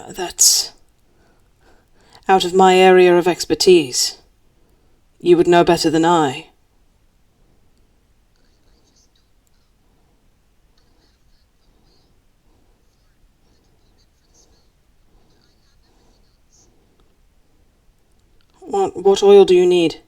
[SPEAKER 1] That's out of my area of expertise. You would know better than I. What oil do you need?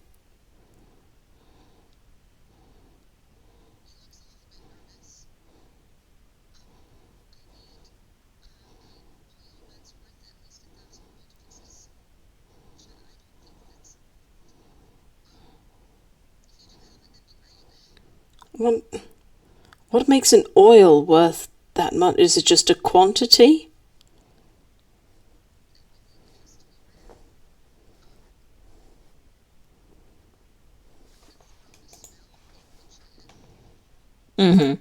[SPEAKER 1] What makes an oil worth that much? Is it just a quantity? Mm-hmm.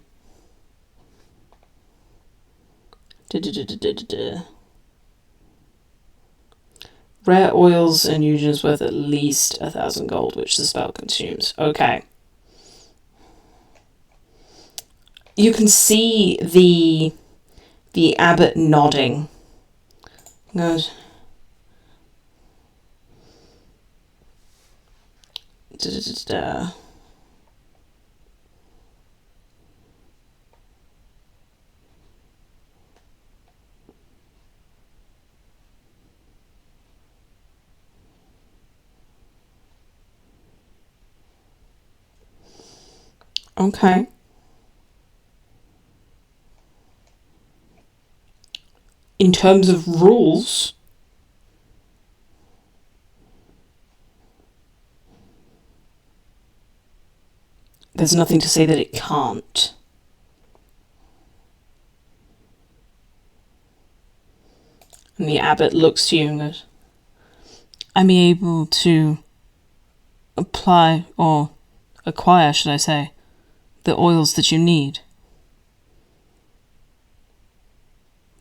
[SPEAKER 1] Rare oils and unions worth at least 1,000 gold, which the spell consumes. Okay. You can see the abbot nodding. Goes. Okay. In terms of rules, there's nothing to say that it can't. And the abbot looks to you and goes, I'm able to apply, or acquire, should I say, the oils that you need.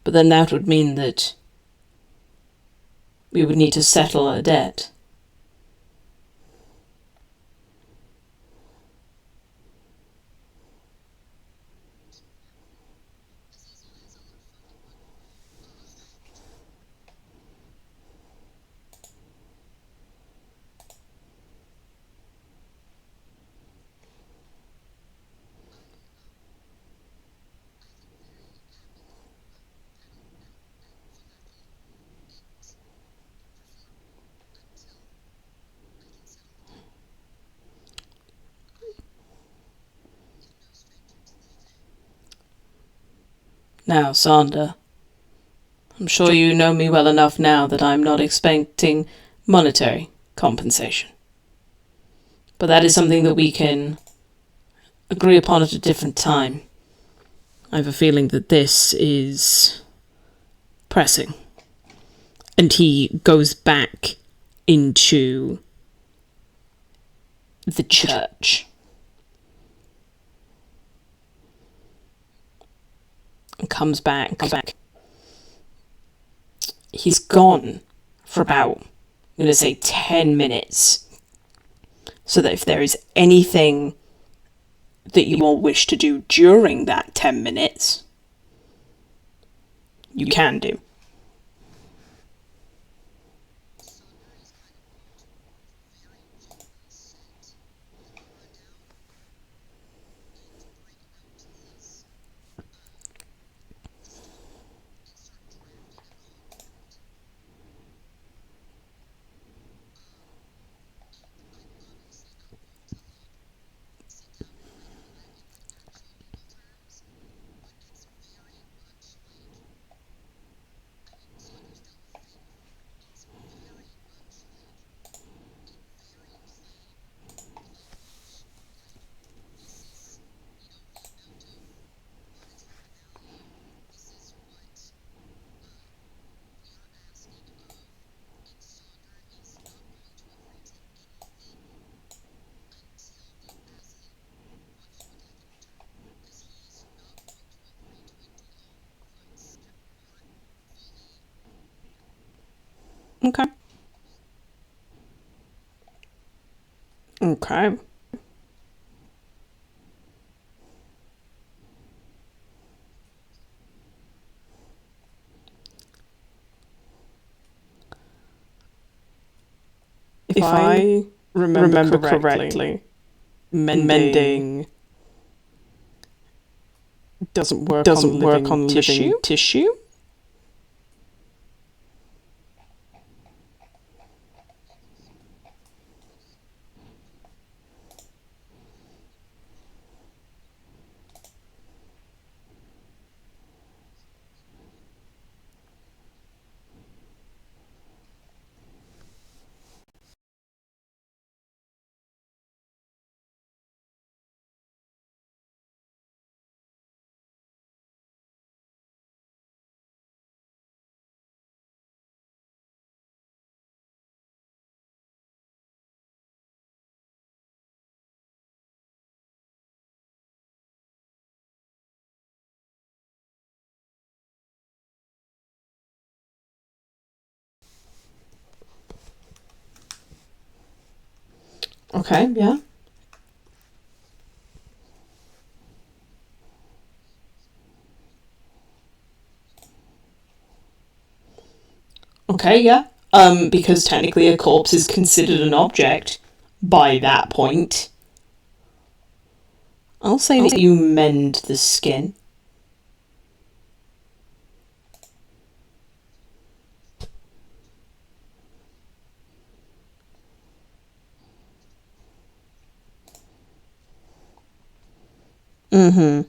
[SPEAKER 1] But then that would mean that we would need to settle a debt. Now, Sander, I'm sure you know me well enough now that I'm not expecting monetary compensation. But that is something that we can agree upon at a different time. I have a feeling that this is pressing. And he goes back into the church. And comes back. He's gone for about, I'm going to say 10 minutes. So that if there is anything that you all wish to do during that 10 minutes, you can do. Okay. Okay. If I remember correctly, mending doesn't work on living tissue. Okay, yeah. Okay, yeah. Because technically a corpse is considered an object by that point. I'll say that you mend the skin. Mm-hmm.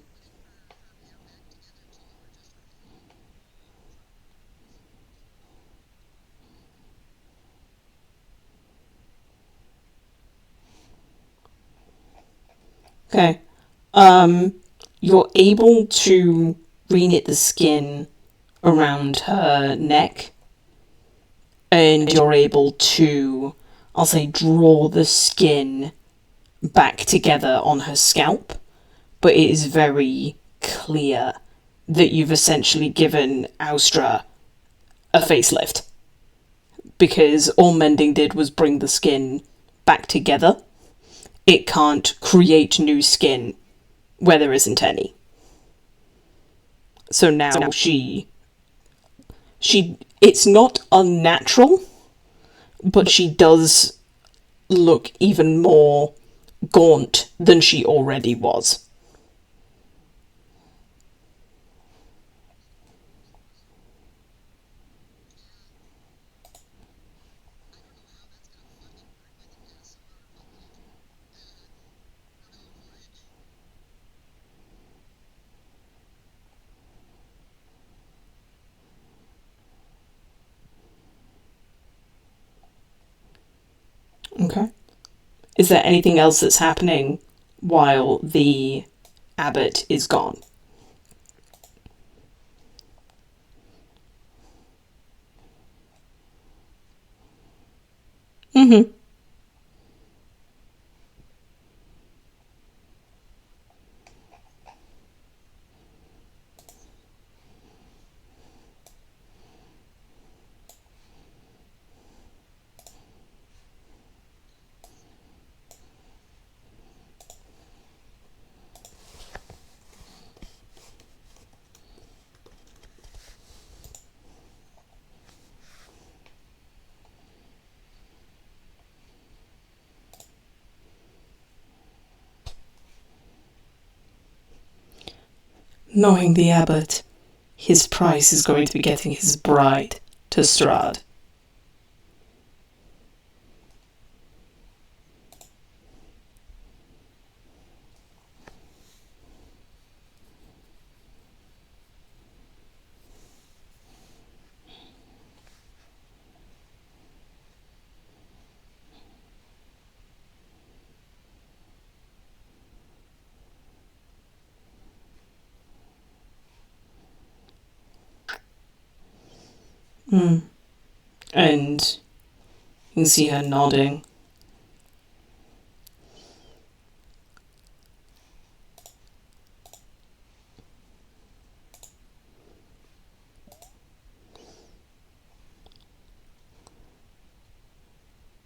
[SPEAKER 1] Okay. You're able to reknit the skin around her neck, and you're able to, I'll say, draw the skin back together on her scalp, but it is very clear that you've essentially given Austra a facelift, because all mending did was bring the skin back together. It can't create new skin where there isn't any. So now she it's not unnatural, but she does look even more gaunt than she already was. Okay. Is there anything else that's happening while the abbot is gone? Mm-hmm. Knowing the abbot, his price is going to be getting his bride to Strahd. Hmm. And you can see her nodding.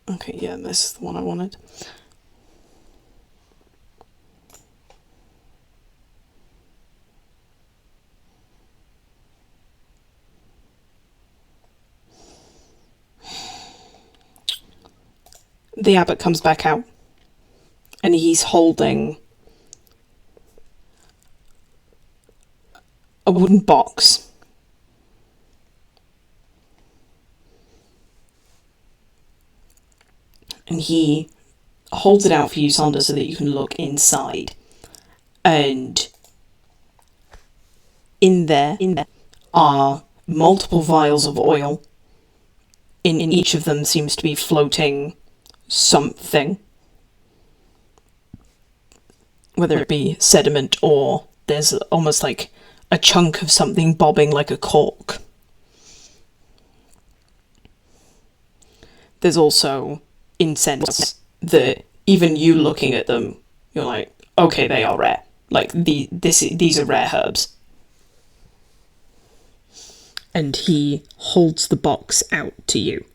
[SPEAKER 1] Okay, yeah, this is the one I wanted. The abbot comes back out, and he's holding a wooden box. And he holds it out for you, Saunders, so that you can look inside. And in there are multiple vials of oil. In each of them seems to be floating something. Whether it be sediment or there's almost like a chunk of something bobbing like a cork. There's also incense that even you looking at them, you're like, okay, they are rare. Like, these are rare herbs. And he holds the box out to you.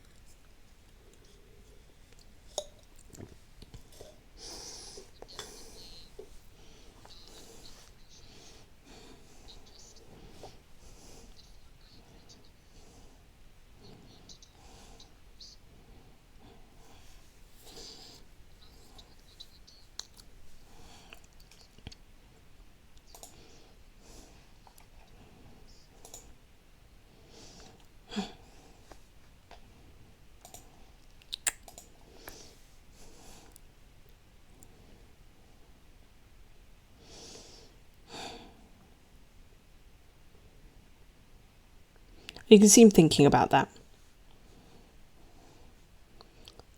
[SPEAKER 1] You can see him thinking about that.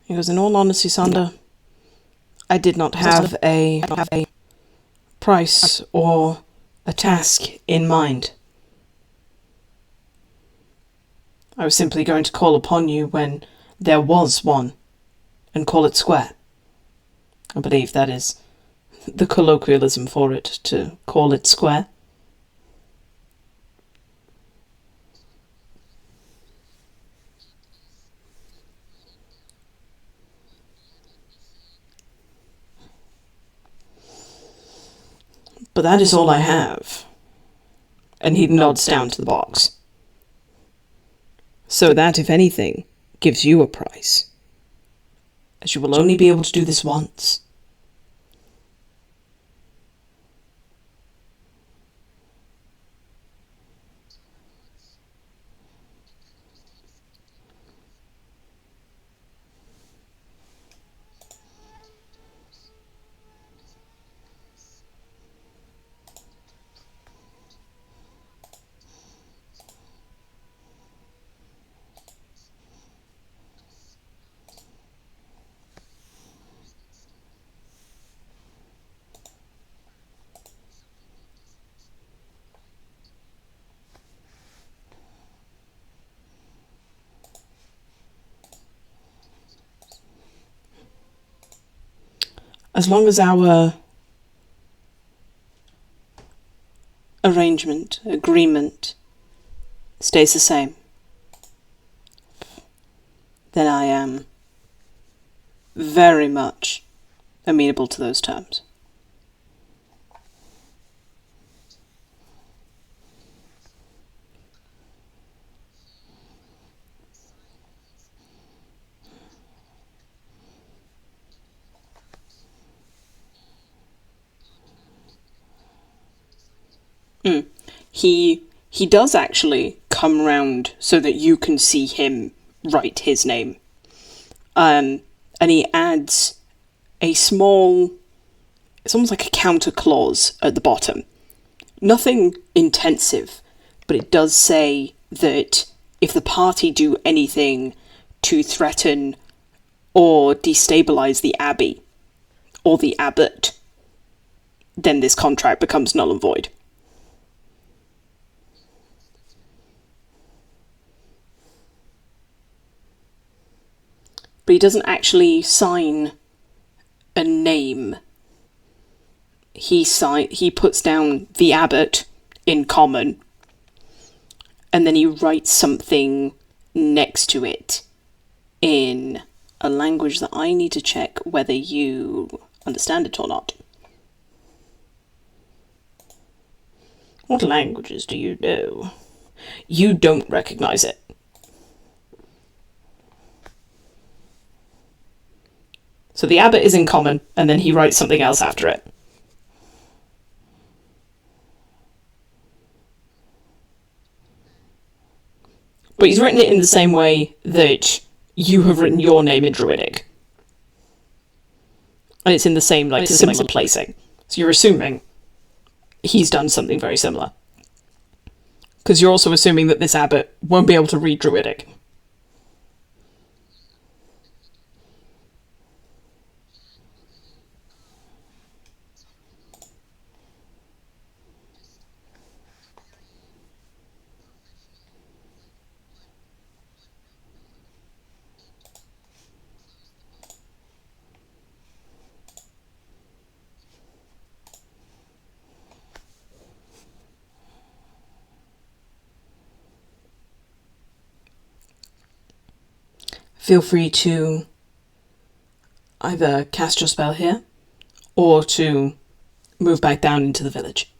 [SPEAKER 1] He goes, in all honesty, Sander, I did not have a price or a task in mind. I was simply going to call upon you when there was one, and call it square. I believe that is the colloquialism for it, to call it square. But that is all I have. And he nods down to the box. So that, if anything, gives you a price. As you will only be able to do this once. As long as our agreement, stays the same, then I am very much amenable to those terms. He does actually come round so that you can see him write his name. And he adds a small, it's almost like a counter clause at the bottom. Nothing intensive, but it does say that if the party do anything to threaten or destabilize the abbey or the abbot, then this contract becomes null and void. But he doesn't actually sign a name. He puts down the abbot in common, and then he writes something next to it in a language that I need to check whether you understand it or not. What languages do you know? You don't recognize it. So the abbot is in common, and then he writes something else after it. But he's written it in the same way that you have written your name in Druidic. And it's in the same, similar placing. So you're assuming he's done something very similar. Because you're also assuming that this abbot won't be able to read Druidic. Feel free to either cast your spell here, or to move back down into the village.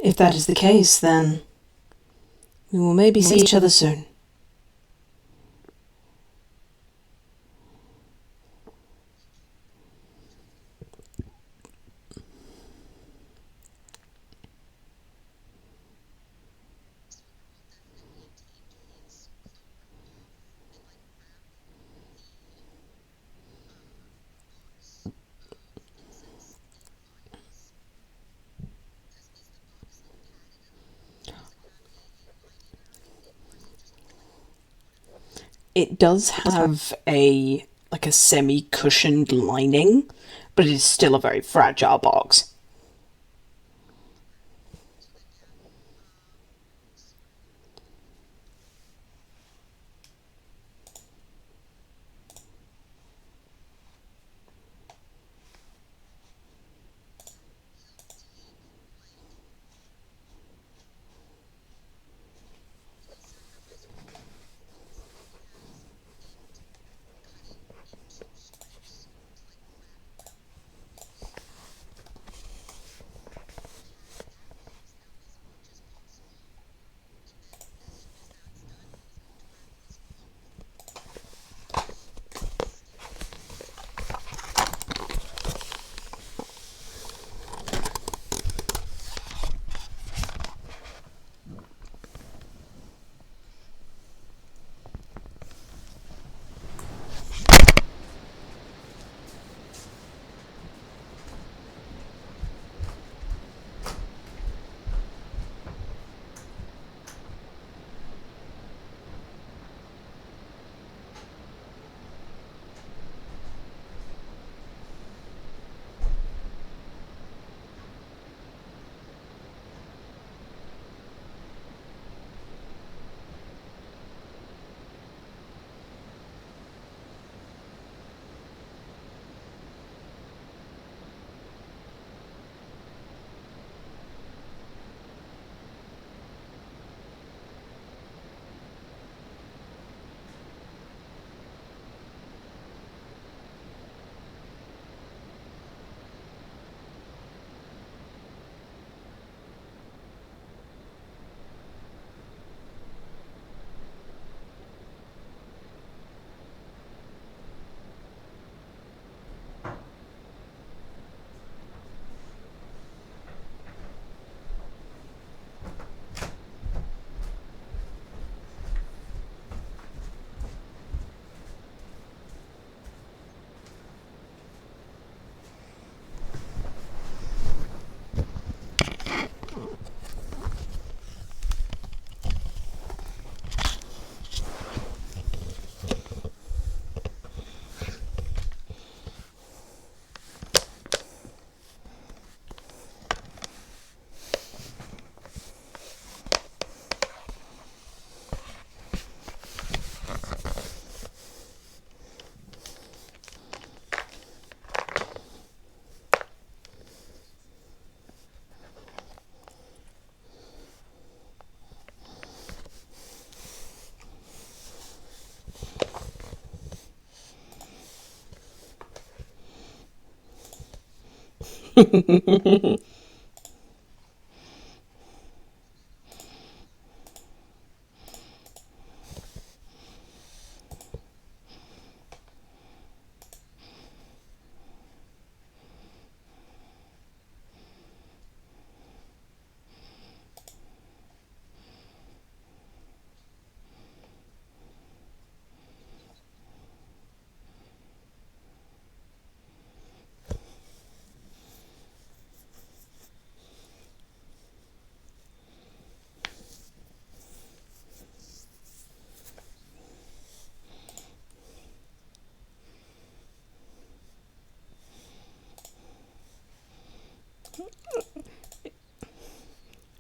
[SPEAKER 1] If that is the case, then we will maybe see each other soon. It does have a semi-cushioned lining, but it is still a very fragile box.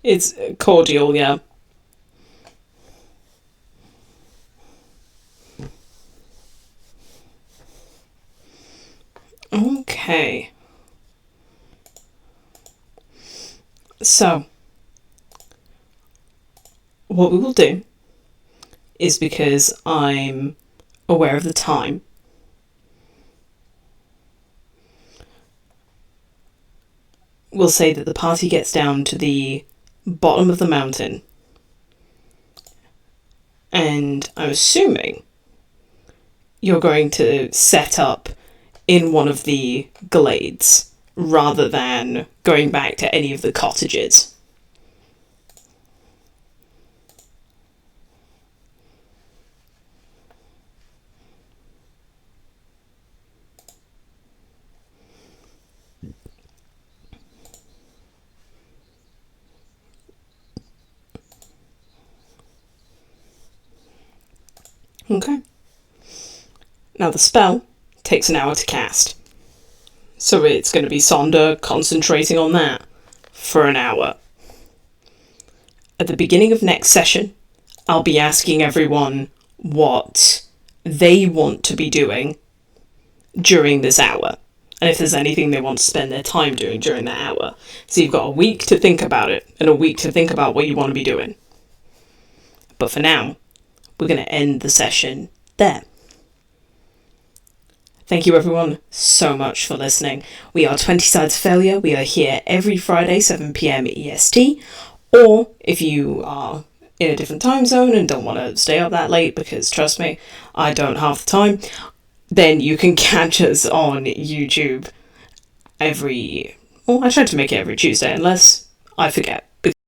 [SPEAKER 1] It's cordial, yeah. Okay. So, what we will do is, because I'm aware of the time, we'll say that the party gets down to the bottom of the mountain. And I'm assuming you're going to set up in one of the glades rather than going back to any of the cottages. Okay. Now the spell takes an hour to cast. So it's going to be Sonder concentrating on that for an hour. At the beginning of next session, I'll be asking everyone what they want to be doing during this hour. And if there's anything they want to spend their time doing during that hour. So you've got a week to think about it, and a week to think about what you want to be doing. But for now, we're going to end the session there. Thank you everyone so much for listening. We are 20 Sides of Failure. We are here every Friday, 7 PM EST. Or if you are in a different time zone and don't want to stay up that late, because trust me, I don't half the time, then you can catch us on YouTube I try to make it every Tuesday, unless I forget.